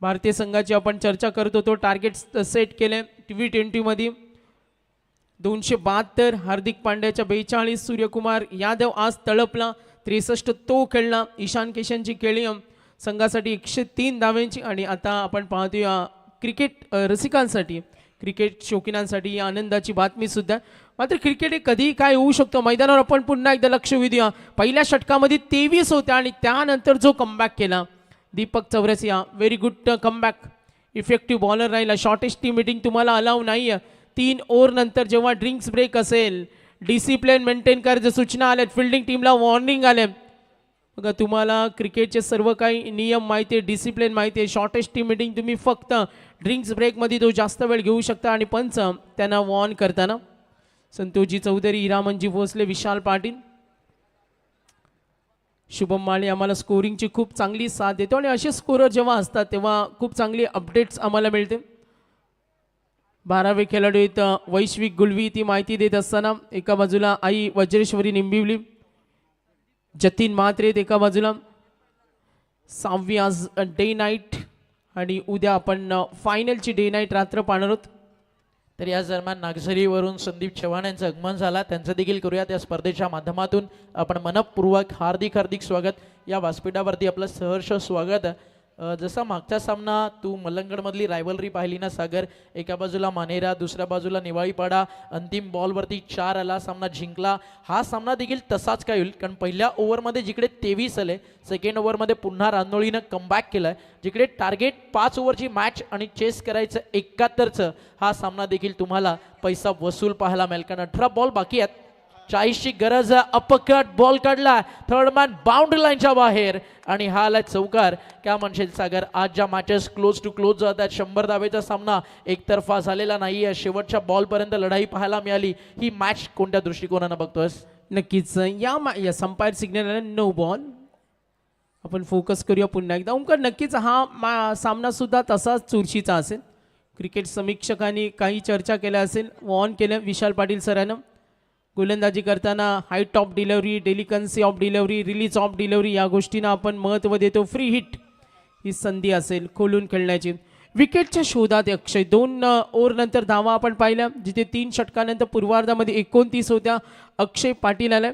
भारतीय संघाची आपण चर्चा करत होतो. टार्गेट सेट केले T20 मध्ये 272. हार्दिक पांड्याच्या 42. सूर्यकुमार यादव आज तळपला 63 तो खेळला. ईशान किशनची खेळी संघासाठी 103 धावांची. आणि आता आपण पाहतोय क्रिकेट रसिकांसाठी, क्रिकेट शौकीनांसाठी या आनंदाची बातमी सुद्धा. मात्र क्रिकेट हे कधीही काय होऊ शकतं. मैदानावर आपण पुन्हा एकदा लक्ष देऊया. पहिल्या षटकामध्ये 23 होत्या आणि त्यानंतर जो कमबॅक केला Deepak Chaurasia, very good comeback. Effective bowler राहिला. शॉर्टेस्ट टी मीटिंग तुम्हाला अलाव नाही आहे. 3 ओव्हर नंतर जेव्हा ड्रिंक्स ब्रेक असेल, डिसिप्लिन मेंटेन करायच्या सूचना आल्यात, फिल्डिंग टीमला वॉर्निंग आले. बघा तुम्हाला क्रिकेटचे सर्व काही नियम माहिती आहे, डिसिप्लिन माहिती आहे. शॉर्टेस्ट टी मीटिंग तुम्ही फक्त ड्रिंक्स ब्रेकमध्ये तो जास्त वेळ घेऊ शकता. आणि पंच त्यांना वॉर्न करताना संतोषजी चौधरी, हिरामनजी भोसले, विशाल पाटील, शुभम माळी आम्हाला स्कोरिंगची खूप चांगली साथ देतो. आणि असे स्कोरर जेव्हा असतात तेव्हा खूप चांगली अपडेट्स आम्हाला मिळते. 12वे खेळाडू आहेत वैश्विक गुळवी, ती माहिती देत असताना एका बाजूला आई वज्रेश्वरी निंबिवली, जतीन म्हात्रे एका बाजूला. 6वी आज डे नाईट आणि उद्या आपण फायनलची डे नाईट रात्र पाहणार आहोत. तर या दरम्यान नागझरीवरून संदीप चव्हाण यांचं आगमन झाला, त्यांचं देखील करूयात या स्पर्धेच्या माध्यमातून आपण मनपूर्वक हार्दिक स्वागत. या व्यासपीठावरती आपलं सहर्ष स्वागत. जसा मागचा सामना तू मलंगडमधली रायवलरी पाहिली ना सागर, एका बाजूला मानेरा, दुसऱ्या बाजूला निवाळीपाडा, अंतिम बॉलवरती 4 आला, सामना जिंकला. हा सामना देखील तसाच काय होईल, कारण पहिल्या ओव्हरमध्ये जिकडे 23 आले, सेकंड ओव्हरमध्ये पुन्हा रांदोळीनं कमबॅक केलं. जिकडे टार्गेट 5 ओव्हरची मॅच आणि चेस करायचं 71चं, हा सामना देखील तुम्हाला पैसा वसूल पाहायला मिळेल. कारण 18 बॉल बाकी आहेत, 40ची गरज. अपकट बॉल काढला, थर्ड मॅन बाउंड्री लाईनच्या बाहेर आणि हा आला चौकार. क्या म्हणशील सागर, आज ज्या मॅचेस क्लोज टू क्लोज जातात, 100 धावेचा सामना एकतर्फा झालेला नाही आहे, शेवटच्या बॉलपर्यंत लढाई पाहायला मिळाली. ही मॅच कोणत्या दृष्टिकोनानं बघतोस? नक्कीच या संपायर सिग्नल नो बॉल. आपण फोकस करूया पुन्हा एकदा. ओंकार, नक्कीच हा सामना सुद्धा तसाच चुरशीचा असेल. क्रिकेट समीक्षकांनी काही चर्चा केल्या असेल, वॉर्न केलं विशाल पाटील सरांनं. गोलंदाजी करताना height of delivery, delicacy of delivery, release of delivery या गोष्टींना आपण महत्त्व देतो. फ्री हिट ही संधी असेल खोलून खेळण्याची. विकेटच्या शोधात अक्षय 2 ओव्हर नंतर धावा आपण पाहिल्या, जिथे 3 षटकानंतर पूर्वार्धामध्ये 29 होत्या. अक्षय पाटील आला.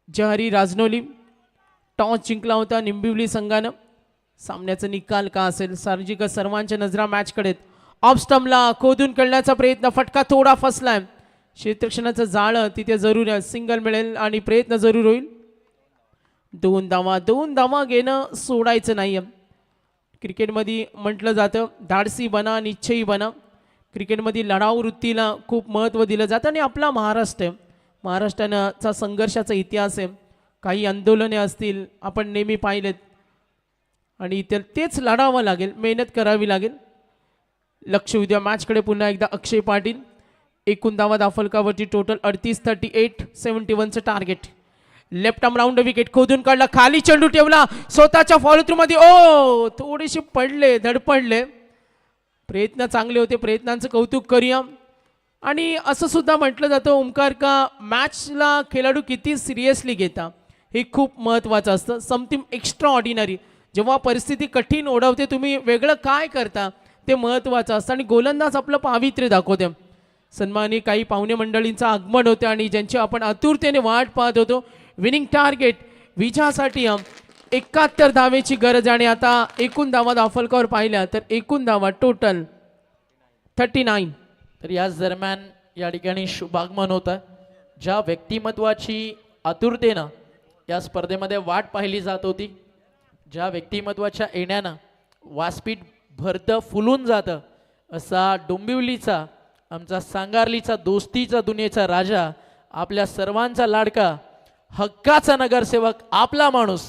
जहरी राजनोली टॉस जिंकला होता निंबिवली संघानं. सामन्याचा निकाल का असेल, सार्वजनिक सर्वांच्या नजरा मॅचकडे. ऑफ स्टंपला खोदून खेळण्याचा प्रयत्न, फटका थोडा फसलाय. क्षेत्ररक्षणाचं जाळं तिथे जरूर आहे, सिंगल मिळेल आणि प्रयत्न जरूर होईल. 2 धावा घेणं सोडायचं नाही. क्रिकेटमध्ये म्हटलं जातं धाडसी बना, निश्चयी बना. क्रिकेटमध्ये लढाऊ वृत्तीला खूप महत्त्व दिलं जातं. आणि आपला महाराष्ट्र आहे, महाराष्ट्राचा संघर्षाचा इतिहास आहे. काही आंदोलने असतील आपण नेहमी पाहिलेत आणि तेच लढावं लागेल, मेहनत करावी लागेल. लक्ष उद्या मॅचकडे पुन्हा एकदा. अक्षय पाटील एकूण धावा फलकावरती टोटल 38, 38, 71चं target. Left arm round wicket खोदून काढला, खाली चेंडू ठेवला स्वतःच्या फॉलो थ्रू मध्ये. थोडेसे पडले, धडपडले. प्रयत्न चांगले होते, प्रयत्नांचं कौतुक करूया. आणि असं सुद्धा म्हटलं जातं ओंकार का मॅचला खेळाडू किती सिरियसली घेता हे खूप महत्त्वाचं असतं. समथिंग एक्स्ट्रा ऑर्डिनरी, जेव्हा परिस्थिती कठीण ओढवते तुम्ही वेगळं काय करता ते महत्त्वाचं असतं. आणि गोलंदाज आपलं पावित्र्य दाखवते. सन्मानी काही पाहुणे मंडळींचं आगमन होते आणि ज्यांची आपण आतुरतेने वाट पाहत होतो. विनिंग टार्गेट विजयासाठी 71 धावेची गरज. आणि आता एकूण धावा फलकावर पाहिल्या तर एकूण धावा टोटल 39. तर याच दरम्यान या ठिकाणी शुभागमन होतं. ज्या व्यक्तिमत्वाची आतुरतेनं या स्पर्धेमध्ये वाट पाहिली जात होती, ज्या व्यक्तिमत्वाच्या येण्यानं व्यासपीठ भरतं फुलून जातं, असा डोंबिवलीचा आमचा सांगार्लीचा दोस्तीचा दुनियेचा राजा आपल्या सर्वांचा लाडका हक्काचा नगरसेवक आपला माणूस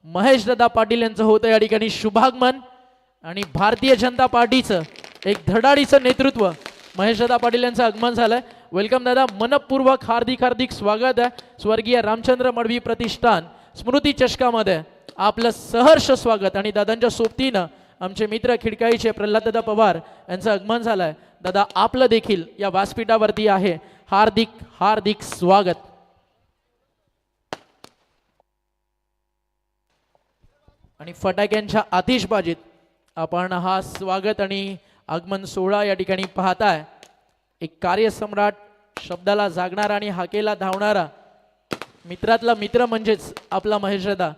महेश दादा पाटील यांचं होतं या ठिकाणी शुभागमन. आणि भारतीय जनता पार्टीचं एक धडाडीचं नेतृत्व महेश दादा पाटील यांचं आगमन झालंय. वेलकम दादा, मनपूर्वक हार्दिक हार्दिक स्वागत आहे. स्वर्गीय रामचंद्र मडवी प्रतिष्ठान स्मृती चषकामध्ये आपलं सहर्ष स्वागत. आणि दादांच्या सोबतीनं आमचे मित्र खिडकाईचे प्रल्हाददादा पवार यांचं आगमन झालंय. दादा आपलं देखील या व्यासपीठावरती आहे हार्दिक हार्दिक स्वागत. आणि फटाक्यांच्या आतिषबाजीत आपण हा स्वागत आणि आगमन सोहळा या ठिकाणी पाहताय. एक कार्यसम्राट, शब्दाला जागणारा आणि हाकेला धावणारा मित्रातला मित्र म्हणजेच आपला महेश दादा.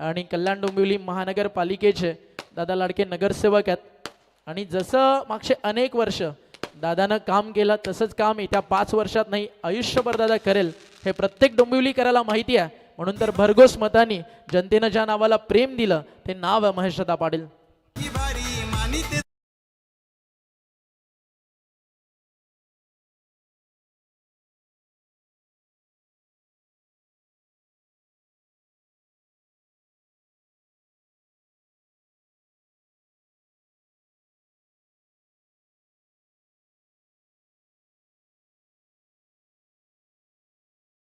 आणि कल्याण डोंबिवली महानगरपालिकेचे दादा लाडके नगरसेवक आहेत. आणि जसं मागचे अनेक वर्ष दादानं काम केलं तसंच काम येत्या 5 वर्षात नाही आयुष्यभर दादा करेल हे प्रत्येक डोंबिवलीकराला माहिती आहे. म्हणून तर भरघोस मतांनी जनतेनं ज्या नावाला प्रेम दिलं ते नाव आहे महेश दादा पाटील.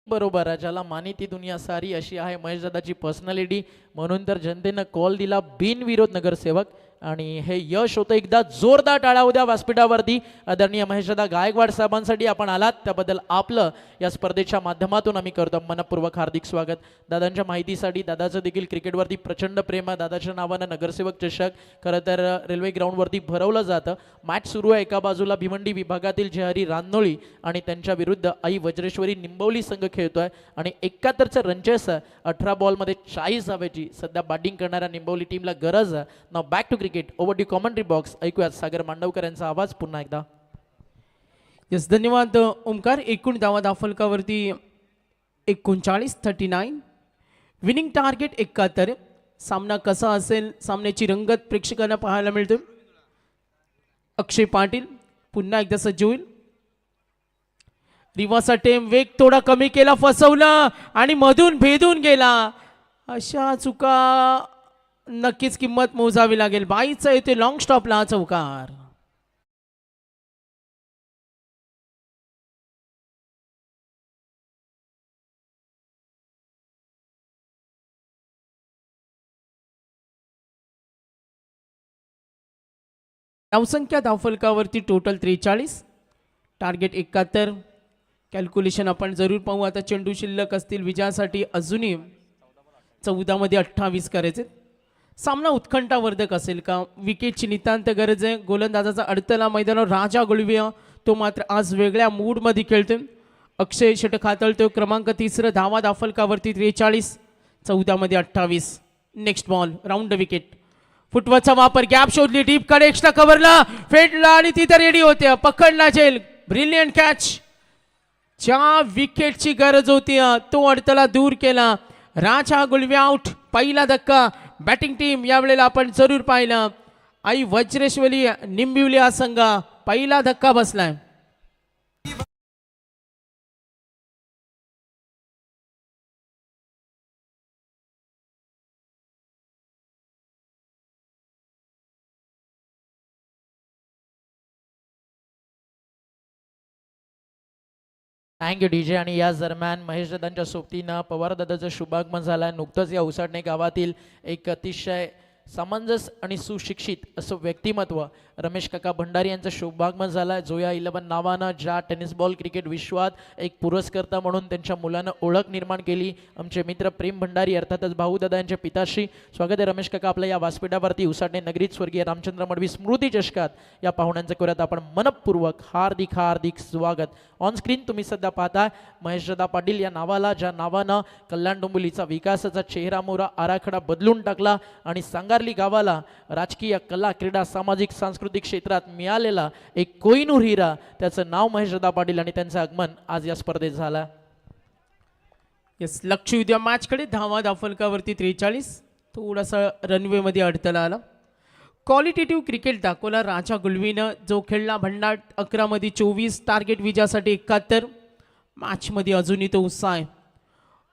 बरोबर आहे, ज्याला मानी ती दुनिया सारी अशी आहे महेश दादाची पर्सनॅलिटी. म्हणून तर जनतेनं कॉल दिला बिनविरोध नगरसेवक. आणि हे यश होतं एकदा जोरदार टाळा उद्या व्यासपीठावरती आदरणीय महेशदादा गायकवाड साहेबांसाठी आपण आलात त्याबद्दल आपलं या स्पर्धेच्या माध्यमातून आम्ही करतो मनपूर्वक हार्दिक स्वागत. दादांच्या माहितीसाठी दादाचं देखील क्रिकेटवरती प्रचंड प्रेम आहे. दादाच्या नावानं नगरसेवक चषक खरं तर रेल्वे ग्राउंडवरती भरवलं जातं. मॅच सुरू आहे. एका बाजूला भिवंडी विभागातील जयहरी रानोळी आणि त्यांच्या विरुद्ध आई वज्रेश्वरी निंबवली संघ खेळतोय. आणि 71चं रनचेस आहे. 18 बॉलमध्ये 40 धावेची सध्या बॅटिंग करणाऱ्या निंबवली टीमला गरज आहे. Now back to cricket over the commentary box. ऐकूयात सागर मांडवकर यांचा आवाज पुन्हा एकदा. यस, धन्यवाद ओमकार. एकूण धावा दाफलकावरती 39-39. Winning target 71. सामना कसा असेल सामन्याची रंगत प्रेक्षकांना पाहायला मिळते. अक्षय पाटील पुन्हा एकदा सज्ज होईल. रिवासा टेम वेग थोडा कमी केला, फसवलं आणि मधून भेदून गेला. अशा चुका नक्कीच किंमत मोजावी लागेल. बाईचा येते लॉंग स्टॉपला चौकार. धावसंख्या धावफलकावरती टोटल 43, टार्गेट 71. कॅल्क्युलेशन आपण जरूर पाहू. आता चेंडू शिल्लक असतील विजयासाठी अजूनही 14 मध्ये 28 करायचे. सामना उत्कंठावर्धक असेल का? विकेटची नितांत गरज आहे. गोलंदाजाचा अडथळा मैदानावर राजा गुळविया तो मात्र आज वेगळ्या मूडमध्ये खेळतोय. अक्षय षटक हाताळतोय. क्रमांक 3 धावा दाफलकावरती 43, 14 मध्ये 28. Next ball round wicket. फुटवरचा वापर, गॅप शोधली, डीप कडे एक्स्ट्रा कव्हरला फेडला आणि तिथे रेडी होते. पकडला जेल. Brilliant catch. ज्या विकेटची गरज होती तो अडथळा दूर केला. राजा गुळवे आउट. पहिला धक्का बॅटिंग टीम यावेळेला आपण जरूर पाहिलं. आई वज्रेश्वरी निंबिवली हा संघ पहिला धक्का बसलाय. Thank you DJ. आणि याच दरम्यान महेश दादांच्या सोबतीनं पवार दादाचं शुभागमन झालं आहे. नुकतंच या उसाटणे गावातील एक अतिशय समंजस आणि सुशिक्षित असं व्यक्तिमत्व रमेश काका भंडारी यांचं शुभागमन झालं आहे. जोया 11 नावानं ज्या टेनिस बॉल क्रिकेट विश्वात एक पुरस्कर्ता म्हणून त्यांच्या मुलानं ओळख निर्माण केली. आमचे मित्र प्रेम भंडारी अर्थातच भाऊ दादा यांच्या पिताश्री. स्वागत आहे रमेश काका आपल्या या व्यासपीठावरती. उसाटणे नगरीत स्वर्गीय रामचंद्र मडवी स्मृती चषकात या पाहुण्यांचं करूयात आपण मनपूर्वक हार्दिक हार्दिक स्वागत. ऑन स्क्रीन तुम्ही सध्या पाहताय महेशदादा पाटील या नावाला, ज्या नावानं कल्याण डोंबिवलीचा विकासाचा चेहरा मोहरा आराखडा बदलून टाकला आणि सांगारली गावाला राजकीय, कला, क्रीडा, सामाजिक, सांस्कृतिक क्षेत्रात मिळालेला एक कोहिनूर हिरा, त्याचं नाव महेशदादा पाटील आणि त्यांचं आगमन आज या स्पर्धेत झालं. यस, लक्ष उद्या मॅचकडे. धावा दाफलकावरती 43. थोडासा रनवे मध्ये अडथळा आला. क्वालिटेटिव्ह क्रिकेट दाखवला राजा गुळवीनं जो खेळला. भंडार 11 मध्ये 24, टार्गेट विजयासाठी 71. मॅचमध्ये अजूनही तो उत्साह आहे.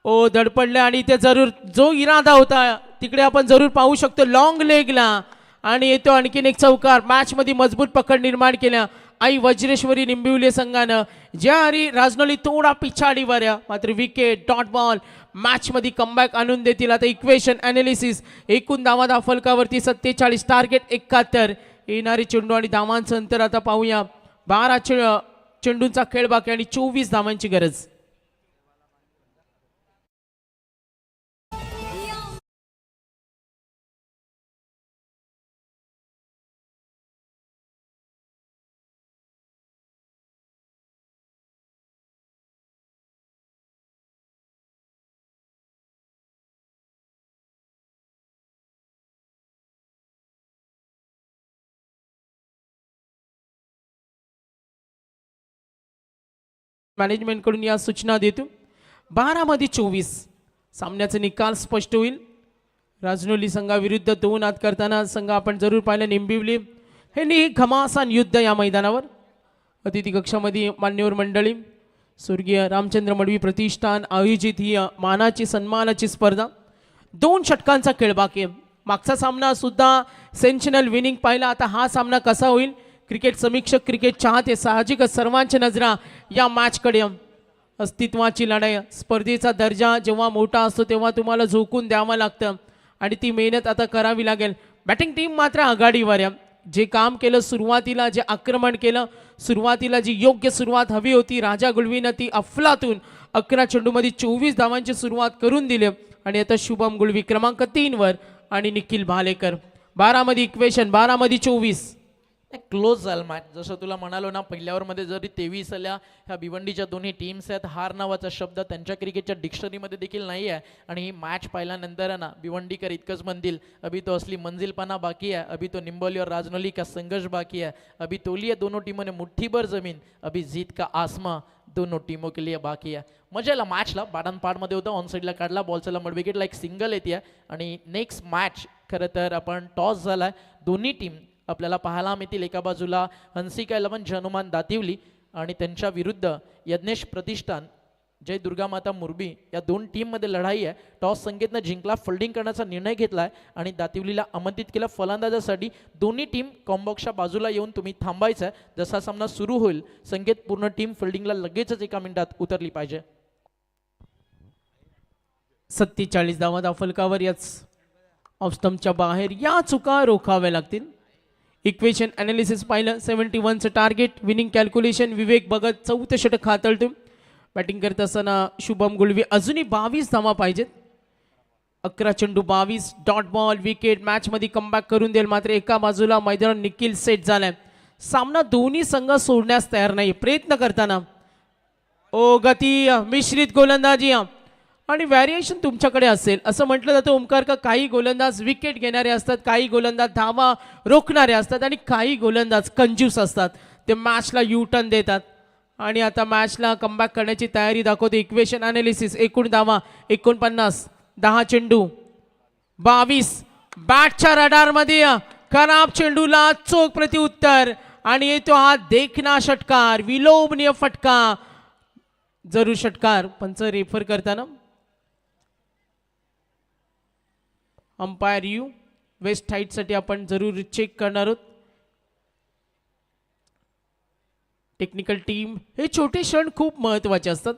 ओ धडपडले आणि ते जरूर जो इरादा होता तिकडे आपण जरूर पाहू शकतो लॉंग लेगला आणि येतो आणखीन एक चौकार. मॅचमध्ये मजबूत पकड निर्माण केल्या आई वज्रेश्वरी निंबिवली संघानं. ज्यावेळी राजनोली थोडा पिछाडीवर आहे मात्र विकेट डॉट बॉल मॅचमध्ये कमबॅक आणून देतील. आता इक्वेशन ॲनालिसिस एकूण धावा फलकावरती 47 टार्गेट 71 येणारे चेंडू आणि धावांचं अंतर आता पाहूया. 12 चेंडूंचा खेळ बाकी आणि 24 धावांची गरज. मॅनेजमेंटकडून या सूचना देतो. 12 मध्ये 24 सामन्याचा निकाल स्पष्ट होईल. राजनोली संघाविरुद्ध 2 आत करताना संघ आपण जरूर पाहिलं निंबिवली हे घमासान युद्ध या मैदानावर. अतिथी कक्षामध्ये मान्यवर मंडळी स्वर्गीय रामचंद्र मडवी प्रतिष्ठान आयोजित ही मानाची सन्मानाची स्पर्धा. 2 षटकांचा खेळ बाकी आहे. मागचा सामना सुद्धा सेन्शनल विनिंग पाहिला. आता हा सामना कसा होईल क्रिकेट समीक्षक क्रिकेट चाहते साहजिकच सर्वांची नजरा या मॅचकडे. अस्तित्वाची लढाई स्पर्धेचा दर्जा जेव्हा मोठा असतो तेव्हा तुम्हाला झोकून द्यावं लागतं आणि ती मेहनत आता करावी लागेल. बॅटिंग टीम मात्र आघाडीवर आहे. जे काम केलं सुरुवातीला जे आक्रमण केलं सुरुवातीला जी योग्य सुरुवात हवी होती राजा गुळवीनं ती अफलातून 11 चेंडूमध्ये 24 धावांची सुरुवात करून दिली आणि आता शुभम गुळवी क्रमांक 3 वर आणि निखिल भालेकर. 12 मध्ये इक्वेशन 12 मध्ये 24 क्लोज झालं मॅच. जसं तुला म्हणालो ना पहिल्या ओव्हरमध्ये जरी 23 आल्या ह्या भिवंडीच्या दोन्ही टीम्स आहेत. हार नावाचा शब्द त्यांच्या क्रिकेटच्या डिक्शनरीमध्ये देखील नाही आहे आणि ही मॅच पाहिल्यानंतर ना भिवंडीकर इतकंच म्हणतील अभी तो असली मंजिलपना बाकी है, अभी तो निंबोली और राजनोली का संघर्ष बाकी है, अभी तोली है दोनों टीमों ने मुट्ठी भर जमीन, अभी जीत का आसमां दोनों टीमों के लिए बाकी है. मजा आला मॅचला. पाडांपाडमध्ये होता ऑन साईडला काढला बॉल चला मड विकेटला एक सिंगल येते आणि नेक्स्ट मॅच खरं तर आपण टॉस झाला दोन्ही टीम आपल्याला पाहायला मिळतील. एका बाजूला हंसिका 11 हनुमान दातिवली आणि त्यांच्या विरुद्ध यज्ञेश प्रतिष्ठान जय दुर्गा माता मुरबी या 2 टीममध्ये लढाई आहे. टॉस संकेतनं जिंकला फिल्डिंग करण्याचा निर्णय घेतला आहे आणि दातिवलीला आमंत्रित केलं फलंदाजासाठी. दोन्ही टीम कॉम्बॉक्सच्या बाजूला येऊन तुम्ही थांबायचं आहे. जसा सामना सुरू होईल संकेत पूर्ण टीम फिल्डिंगला लगेचच एका मिनिटात उतरली पाहिजे. 47 धावा फलकावर याच ऑफस्टम्पच्या बाहेर या चुका रोखाव्या लागतील. इक्वेशन ॲनालिसिस पाहिलं 71चं टार्गेट विनिंग कॅल्क्युलेशन विवेक बघत 4थं षटक हाताळतो. बॅटिंग करत असताना शुभम गुळवी अजूनही 22 धावा पाहिजेत. 11 चेंडू 22 डॉट बॉल विकेट मॅचमध्ये कमबॅक करून देईल. मात्र एका बाजूला मैदानात निखिल सेट झालाय. सामना दोन्ही संघ सोडण्यास तयार नाही. प्रयत्न करताना ओ गती मिश्रित गोलंदाजी आणि व्हॅरिएशन तुमच्याकडे असेल असं म्हटलं जातं ओमकार का काही गोलंदाज विकेट घेणारे असतात काही गोलंदाज धावा रोखणारे असतात आणि काही गोलंदाज कंजूस असतात. ते मॅचला यू टर्न देतात आणि आता मॅचला कमबॅक करण्याची तयारी दाखवते. इक्वेशन ॲनालिसिस एकूण धावा 49 10 चेंडू 22 बॅटच्या रडारमध्ये खराब चेंडूला चोख प्रतिउत्तर आणि येतो हा देखना षटकार विलोभनीय फटका. जरूर षटकार पंच रेफर करताना अंपायर यू वेस्ट हाईटसाठी आपण जरूर चेक करणार आहोत. टेक्निकल टीम हे छोटे क्षण खूप महत्त्वाचे असतात.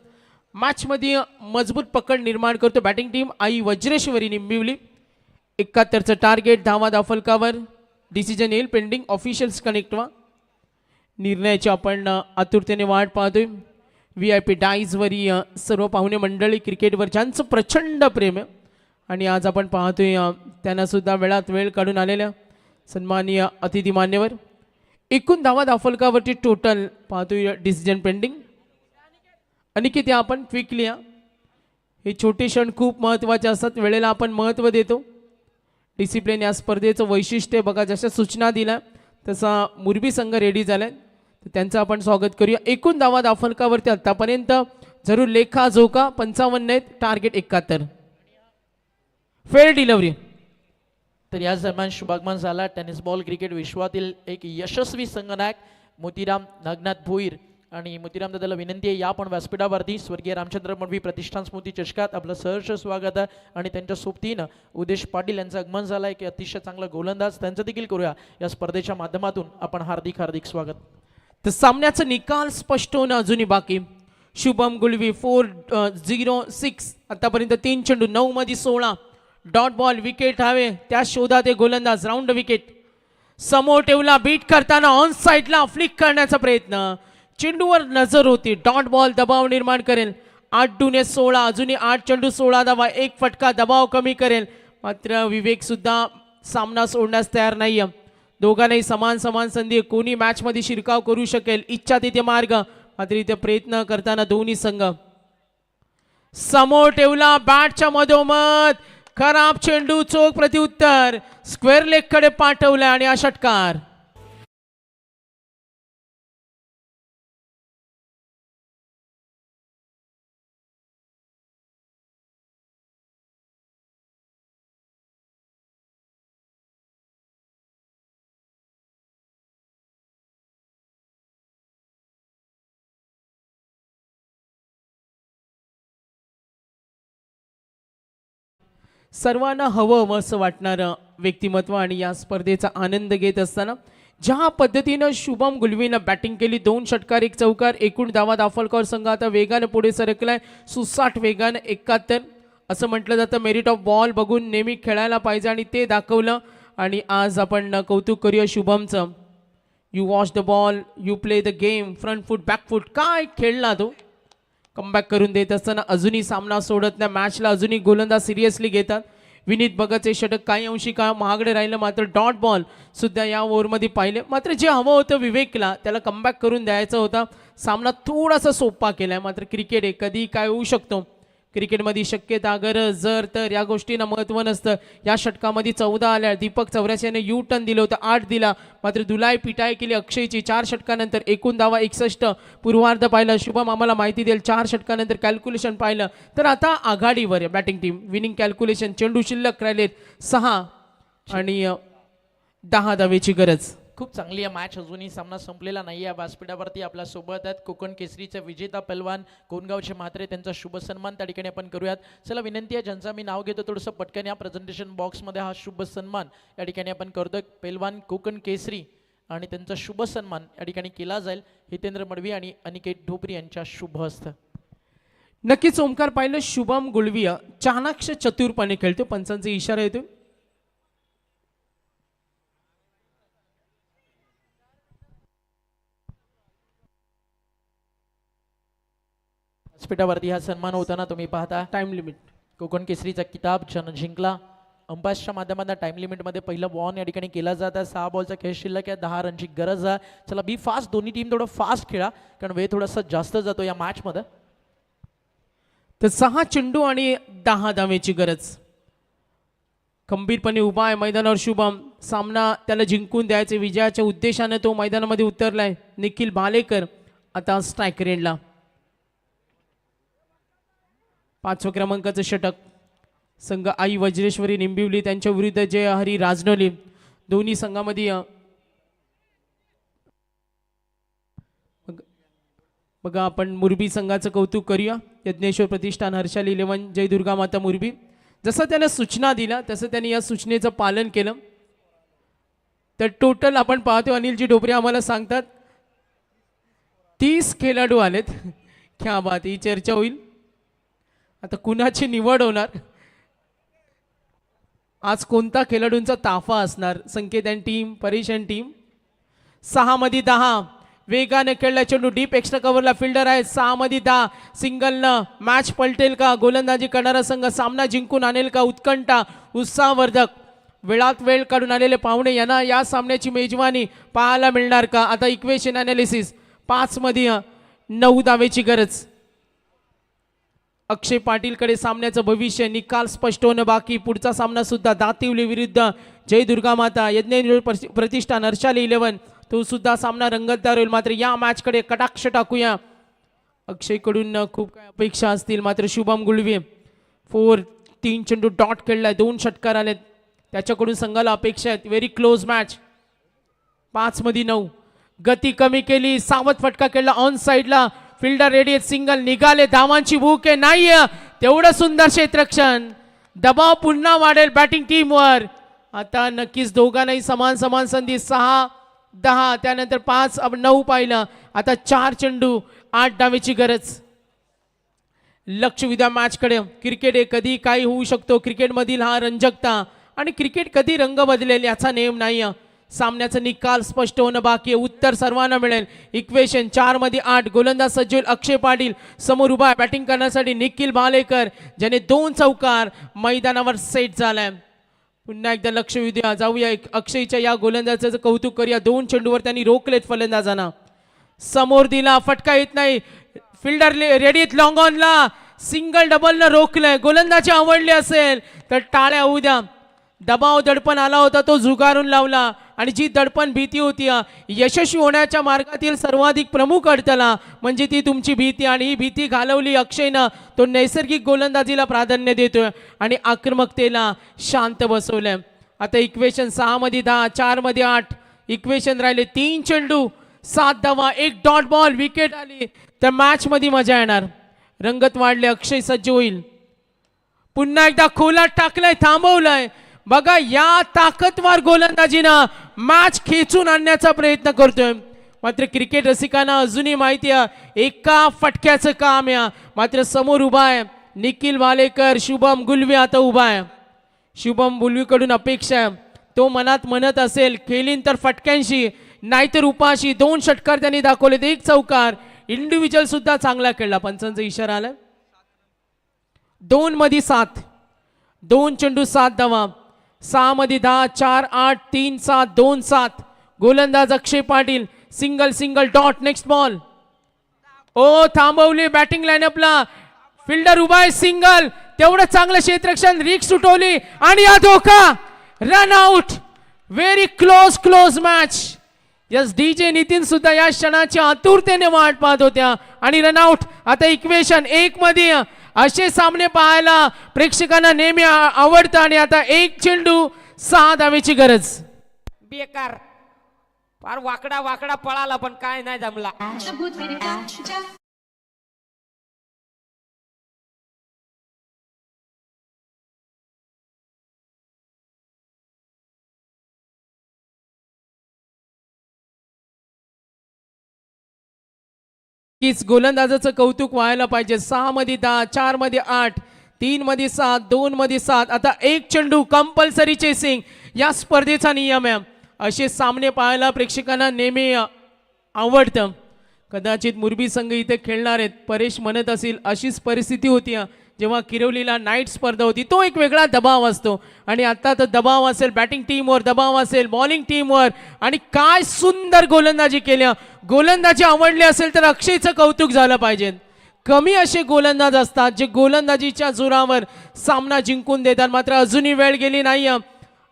मॅचमध्ये मजबूत पकड निर्माण करतो बॅटिंग टीम आई वज्रेश्वरी निंबिवली. 71चं टार्गेट धावा दाफलकावर डिसिजन येईल पेंडिंग ऑफिशियल्स कनेक्ट व्हा. निर्णयाची आपण आतुरतेने वाट पाहतोय. VIP डाईजवरी सर्व पाहुणे मंडळी क्रिकेटवर ज्यांचं प्रचंड प्रेम आहे आणि आज आपण पाहतोय त्यांना सुद्धा वेळात वेळ काढून आलेल्या सन्माननीय अतिथी मान्यवर. एकूण धावा दाफलकावरती टोटल पाहतोय डिसिजन पेंडिंग. अनिकेत या आपण क्विकली हे छोटे क्षण खूप महत्त्वाचे असतात. वेळेला आपण महत्त्व देतो. डिसिप्लिन या स्पर्धेचं वैशिष्ट्य बघा जशा सूचना दिल्या तसा मुरबी संघ रेडी झालाय तर त्यांचं आपण स्वागत करूया. एकूण धावा दाफलकावरती आतापर्यंत जरूर लेखा जोखा 55 आहेत टार्गेट 71 फेअर डिलिव्हरी. तर या दरम्यान शुभागमन झाला टेनिस बॉल क्रिकेट विश्वातील एक यशस्वी संघनायक मोतीराम नागनाथ भोईर आणि मोतीराम दादाला विनंती आहे या पण व्यासपीठावरती स्वर्गीय रामचंद्र मडवी प्रतिष्ठान स्मृती चषकात आपलं सहर्ष स्वागत आहे. आणि त्यांच्या सोबतीनं उदेश पाटील यांचं आगमन झालं आहे की अतिशय चांगला गोलंदाज, त्यांचं देखील करूया या स्पर्धेच्या माध्यमातून आपण हार्दिक हार्दिक स्वागत. तर सामन्याचा निकाल स्पष्ट होणं अजूनही बाकी. शुभम गुलवी 4-0-6 आतापर्यंत 3 चेंडू 9 मध्ये 16 डॉट बॉल, विकेट हवे त्या शोधात एक गोलंदाज, राऊंड विकेट समोर ठेवला, बीट करताना ऑन साईडला फ्लिक करण्याचा प्रयत्न, चेंडूवर नजर होती, डॉट बॉल दबाव निर्माण करेल. 8-16 अजूनही 8 चेंडू 16 धावा, एक फटका दबाव कमी करेल. मात्र विवेक सुद्धा सामना सोडण्यास तयार नाहीये. दोघांनाही समान समान संधी, कोणी मॅच मध्ये शिरकाव करू शकेल, इच्छा तिथे मार्ग. मात्र इथे प्रयत्न करताना दोन्ही संघ समोर ठेवला, बॅटच्या मधोमध खराब चेंडू, चोख प्रत्युत्तर, स्क्वेअर लेग कडे पाठवला आणि हा षटकार. सर्वांना हवं असं वाटणारं व्यक्तिमत्व आणि या स्पर्धेचा आनंद घेत असताना ज्या पद्धतीनं शुभम गुलवीनं बॅटिंग केली, 2 षटकार 1 चौकार, एकूण धावा दाफलकर संघ आता वेगानं पुढे सरकलाय, सुसाट वेगानं 71 असं म्हटलं जातं. मेरिट ऑफ बॉल बघून नेहमी खेळायला पाहिजे आणि ते दाखवलं. आणि आज आपण कौतुक करूया शुभमचं. You watch the ball, you play the game, front foot back foot, काय खेळला तो. कमबॅक करून देत असताना अजूनही सामना सोडत नाही, मॅचला अजूनही गोलंदाज सिरियसली घेतात. विनीत भगतचे षटक काही अंशी का महागडे राहिलं, मात्र डॉट बॉल सुद्धा या ओव्हरमध्ये पाहिले. मात्र जे हवं होतं विवेकला, त्याला कमबॅक करून द्यायचं होता. सामना थोडासा सोपा केलाय. मात्र क्रिकेट आहे, कधी काय होऊ शकतो. क्रिकेटमध्ये शक्यता, गरज, जर तर या गोष्टींना महत्त्व नसतं. या षटकामध्ये 14 आल्या, दीपक 84 याने यू टर्न दिलं होतं, 8 दिला. मात्र दुलाई पिटाई केली अक्षयची. 4 षटकानंतर एकूण धावा 61 पूर्वार्ध पाहिलं. शुभम आम्हाला माहिती देईल. 4 षटकानंतर कॅल्क्युलेशन पाहिलं तर आता आघाडीवर आहे बॅटिंग टीम. विनिंग कॅल्क्युलेशन, चेंडू शिल्लक राहिलेत 6 आणि 10 धावेची गरज. खूप चांगली आहे मॅच, अजूनही सामना संपलेला नाही आहे. व्यासपीठावरती आपल्या सोबत आहेत कोकण केसरीचे विजेता पहलवान कोणगावचे म्हात्रे, त्यांचा शुभ सन्मान त्या ठिकाणी आपण करूयात. चला विनंती आहे, ज्यांचा मी नाव घेतो थोडंसं पटकन या प्रेझेंटेशन बॉक्समध्ये हा शुभ सन्मान या ठिकाणी आपण करतोय. पहलवान कोकण केसरी आणि त्यांचा शुभ सन्मान या ठिकाणी केला जाईल. हितेंद्र मडवी आणि अनिकेत ढोपरी यांच्या शुभ हस्त. नक्कीच ओमकार पाहिलं, शुभम गुलवी चाणाक्ष चतुरपणे खेळतो, पंचांचे इशारा येतो. व्यासपीठावरती हा सन्मान होताना तुम्ही पाहता. टाइम लिमिट, कोकण केसरीचा किताब ज्यानं जिंकला. अंपायर्सच्या माध्यमातून टाइम लिमिटमध्ये पहिलं वॉन या ठिकाणी केला जात आहे. 6 बॉलचा खेळ शिल्लक आहे, 10 रनची गरज आहे. चला बी फास्ट, दोन्ही टीम थोडं फास्ट खेळा कारण वेळ थोडासा जास्त जातो या मॅचमध्ये. तर 6 चेंडू आणि 10 धावेची गरज. खंबीरपणे उभा आहे मैदानावर शुभम. सामना त्याला जिंकून द्यायचे, विजयाच्या उद्देशाने तो मैदानामध्ये उतरलाय. निखिल भालेकर आता स्ट्रायक रेडला. 5व्या क्रमांकाचं षटक. संघ आई वज्रेश्वरी निंबिवली त्यांच्या विरुद्ध जय हरी राजनोली. दोन्ही संघामध्ये बघा आपण मुरबी संघाचं कौतुक करूया. यज्ञेश्वर प्रतिष्ठान, हर्षाली 11, जय दुर्गा माता मुरबी. जसं त्याने सूचना दिल्या तसं त्यांनी या सूचनेचं पालन केलं. तर टोटल आपण पाहतो, अनिलजी ढोपरे आम्हाला सांगतात 30 खेळाडू आलेत. क्या बात, ही चर्चा होईल. आता कुणाची निवड होणार, आज कोणता खेळाडूंचा ताफा असणार. Sanket and team, Paresh and team. 6 मध्ये 10 वेगाने खेळला चेंडू, डीप एक्स्ट्रा कव्हरला फिल्डर आहे. 6 मध्ये 10 सिंगलनं मॅच पलटेल का, गोलंदाजी करणारा संघ सामना जिंकून आणेल का. उत्कंठा, उत्साहवर्धक, वेळात वेळ काढून आलेले पाहुणे यांना या सामन्याची मेजवानी पाहायला मिळणार का. आता इक्वेशन अनालिसिस. 5 मध्ये 9 धावेची गरज. अक्षय पाटीलकडे सामन्याचं भविष्य, निकाल स्पष्ट होणं बाकी. पुढचा सामना सुद्धा दातिवली विरुद्ध जय दुर्गा माता, यज्ञ प्रतिष्ठान, हर्षाली 11, तो सुद्धा सामना रंगतदार होईल. मात्र या मॅचकडे कटाक्ष टाकूया. अक्षयकडून खूप काय अपेक्षा असतील, मात्र शुभम गुलवी 3 चेंडू डॉट खेळलाय, 2 षटकार आलेत. त्याच्याकडून संघाला अपेक्षा आहेत. Very close match. 5 मध्ये 9 गती कमी केली, सावध फटका केला ऑन साइडला, फिल्डर रेडी, सिंगल निघाले, धावांची भूक आहे नाही तेवढं सुंदर क्षेत्ररक्षण. दबाव पुन्हा वाढेल बॅटिंग टीमवर. आता नक्कीच दोघांनाही समान समान संधी. 6-10 त्यानंतर 5-9 पाहिलं. आता 4 चेंडू 8 डावेची गरज. लक्ष विद्या मॅचकडे. क्रिकेट हे कधी काही होऊ शकतो. क्रिकेटमधील हा रंजकता आणि क्रिकेट कधी रंग बदलेल याचा नेम नाही. सामन्याचा निकाल स्पष्ट होणं बाकी आहे. उत्तर सर्वांना मिळेल. इक्वेशन 4 मध्ये 8. गोलंदाज सज्ज होईल अक्षय पाटील. समोर उभा बॅटिंग करण्यासाठी निखिल भालेकर, ज्याने 2 चौकार मैदानावर सेट झालाय. पुन्हा एकदा लक्ष विद्या जाऊया अक्षयच्या या गोलंदाजाचं कौतुक करूया. 2 चेंडूवर त्यांनी रोखलेत फलंदाजांना. समोर दिला, फटका येत नाही. फिल्डर रेडीत लॉंग ऑनला, सिंगल डबल न रोखलंय. गोलंदाजी आवडली असेल तर टाळ्या होऊ द्या. दबाव दडपण आला होता तो झुगारून लावला आणि जी दडपण भीती होती यशस्वी होण्याच्या मार्गातील सर्वाधिक प्रमुख अडथळा म्हणजे ती तुमची भीती, आणि ही भीती घालवली अक्षयनं. तो नैसर्गिक गोलंदाजीला प्राधान्य देतोय आणि आक्रमकतेला शांत बसवलंय. आता इक्वेशन 6 मध्ये 10, 4 मध्ये 8. इक्वेशन राहिले 3 चेंडू 7 धावा, 1 डॉट बॉल. विकेट आली तर मॅच मध्ये मजा येणार. रंगत वाढले, अक्षय सज्ज होईल. पुन्हा एकदा खोलात टाकलंय, थांबवलंय. बघा या ताकदवार गोलंदाजीनं मॅच खेचून आणण्याचा प्रयत्न करतोय. मात्र क्रिकेट रसिकांना अजूनही माहिती आहे एका फटक्याचं काम या. मात्र समोर उभा आहे निखिल वालेकर, शुभम गुलवी आता उभा आहे. शुभम गुलवीकडून अपेक्षा आहे, तो मनात म्हणत असेल खेळीन तर फटक्यांशी नाहीतर उपाशी. 2 षटकार त्यांनी दाखवलेत, 1 चौकार. इंडिव्हिज्युअल सुद्धा चांगला खेळला. पंचांचा इशारा आला. 2 मध्ये 7, 2 चेंडू 7 धावा. 6 मध्ये 10, 4-8, 3-7, 2-7. गोलंदाज Akshay Patil. Single single dot. Next ball. ओ थांबवली बॅटिंग लाईनअपला. फिल्डर उभा आहे, सिंगल. तेवढं चांगलं क्षेत्ररक्षण. रिक्स सुटवली आणि या धोका. Run out. Very close match. Yes DJ Nitin सुद्धा या क्षणाची आतुरतेने वाट पाहत होत्या आणि रनआउट. आता इक्वेशन 1 मध्ये असे सामने पाहायला प्रेक्षकांना नेहमी आवडतं आणि आता 1 चेंडू 6 धावेची गरज. बेकार फार वाकडा पळाला पण काय नाही जमला. गोलंदाजाचं कौतुक व्हायला पाहिजे. 6 मध्ये 10, 4 मध्ये 8, 3 मध्ये 7, 2 मध्ये 7. आता 1 चेंडू कंपल्सरी चेसिंग या स्पर्धेचा नियम आहे. असे सामने पाहायला प्रेक्षकांना नेहमी आवडतं. कदाचित मुरबी संघ इथे खेळणार आहेत. परेश म्हणत असेल अशीच परिस्थिती होती जेव्हा किरवलीला नाईट स्पर्धा होती. तो एक वेगळा दबाव असतो आणि आता तर दबाव असेल बॅटिंग टीमवर, दबाव असेल बॉलिंग टीमवर. आणि काय सुंदर गोलंदाजी केल्या. गोलंदाजी आवडली असेल तर अक्षयचं कौतुक झालं पाहिजे. कमी असे गोलंदाज असतात जे गोलंदाजीच्या जोरावर सामना जिंकून देतात. मात्र अजूनही वेळ गेली नाही.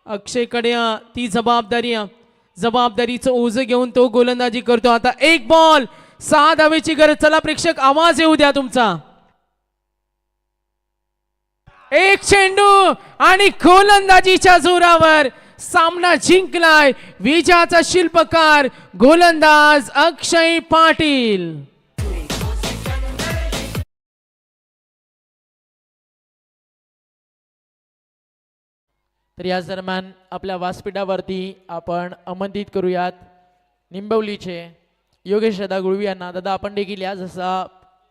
अक्षयकडे ती जबाबदारीचं ओझं घेऊन तो गोलंदाजी करतो. आता 1 बॉल 6 धावेची गरज. चला प्रेक्षक आवाज येऊ द्या तुमचा. 1 चेंडू आणि गोलंदाजीच्या जोरावर सामना जिंकलाय विजयाचा शिल्पकार गोलंदाज अक्षय पाटील. तर याच दरम्यान आपल्या व्यासपीठावरती आपण आमंत्रित करूयात निंबवलीचे योगेश दादा गुळवी यांना. दादा आपण देखील या जसा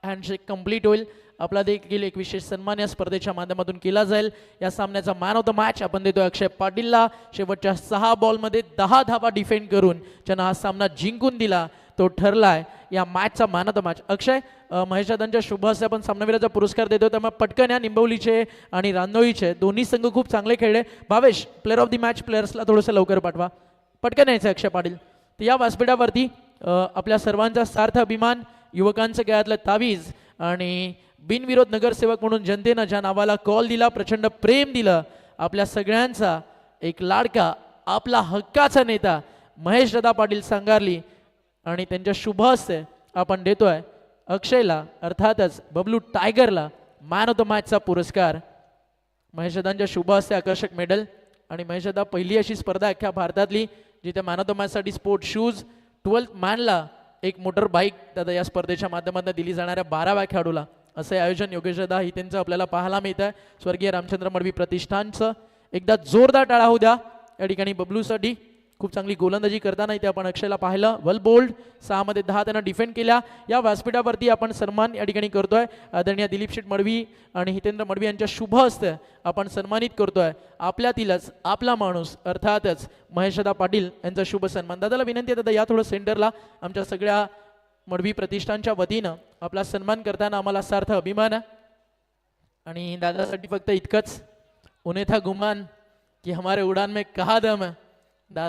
हँडशेक कंप्लीट होईल आपला देखील एक विशेष सन्मान या स्पर्धेच्या माध्यमातून केला जाईल. या सामन्याचा मॅन ऑफ द मॅच आपण देतो अक्षय पाटीलला. शेवटच्या 6 बॉलमध्ये 10 धावा डिफेंड करून ज्यानं हा सामना जिंकून दिला तो ठरलाय या मॅचचा मॅन ऑफ द मॅच. अक्षय महेश दादांच्या शुभ हस्ते आपण सामनावीराचा पुरस्कार देतो. त्यामुळे पटकन या निंबवलीचे आणि रांजोळीचे दोन्ही संघ खूप चांगले खेळले. Bhavesh player of the match प्लेयर्सला थोडंसं लवकर पाठवा. पटकन यायचं अक्षय पाटील. तर या व्यासपीठावरती आपल्या सर्वांचा सार्थ अभिमान, युवकांचं गळ्यातलं तावीज आणि बिनविरोध नगरसेवक म्हणून जनतेनं ज्या नावाला कॉल दिला, प्रचंड प्रेम दिलं, आपल्या सगळ्यांचा एक लाडका आपला हक्काचा नेता महेश दादा पाटील सांगारली आणि त्यांच्या शुभ हस्ते आपण देतोय अक्षयला अर्थातच बबलू टायगरला मॅन ऑफ द मॅचचा पुरस्कार. महेश दादांच्या शुभ हस्ते आकर्षक मेडल. आणि महेश दादा पहिली अशी स्पर्धा अख्ख्या भारतातली जिथे मॅन ऑफ द मॅचसाठी स्पोर्ट शूज, 12th मॅनला एक मोटर बाईक दादा या स्पर्धेच्या माध्यमातून दिली जाणाऱ्या 12व्या खेळाडूला असे आयोजन योगेश दादा हितेंचं आपल्याला पाहायला मिळत आहे. स्वर्गीय रामचंद्र मडवी प्रतिष्ठानचं एकदा जोरदार टाळा होऊ द्या या ठिकाणी बबलूसाठी. खूप चांगली गोलंदाजी करताना इथे आपण अक्षयला पाहिलं. वेल बोल्ड 6 मध्ये 10 त्यांना डिफेंड केल्या. या व्यासपीठावरती आपण सन्मान या ठिकाणी करतोय आदरणीय दिलीप शेठ मडवी आणि हितेंद्र मडवी यांच्या शुभ हस्ते आपण सन्मानित करतोय आपल्यातीलच आपला माणूस अर्थातच महेशदा पाटील यांचा शुभ सन्मान. दादाला विनंती आहे दादा या थोडं सेंटरला. आमच्या सगळ्या मडवी प्रतिष्ठानच्या वतीनं आपला सन्मान करताना आम्हाला सार्थ अभिमान आहे आणि दादासाठी फक्त इतकंच, उन्हें था गुमान कि हमारे उड़ान में कहा दम है.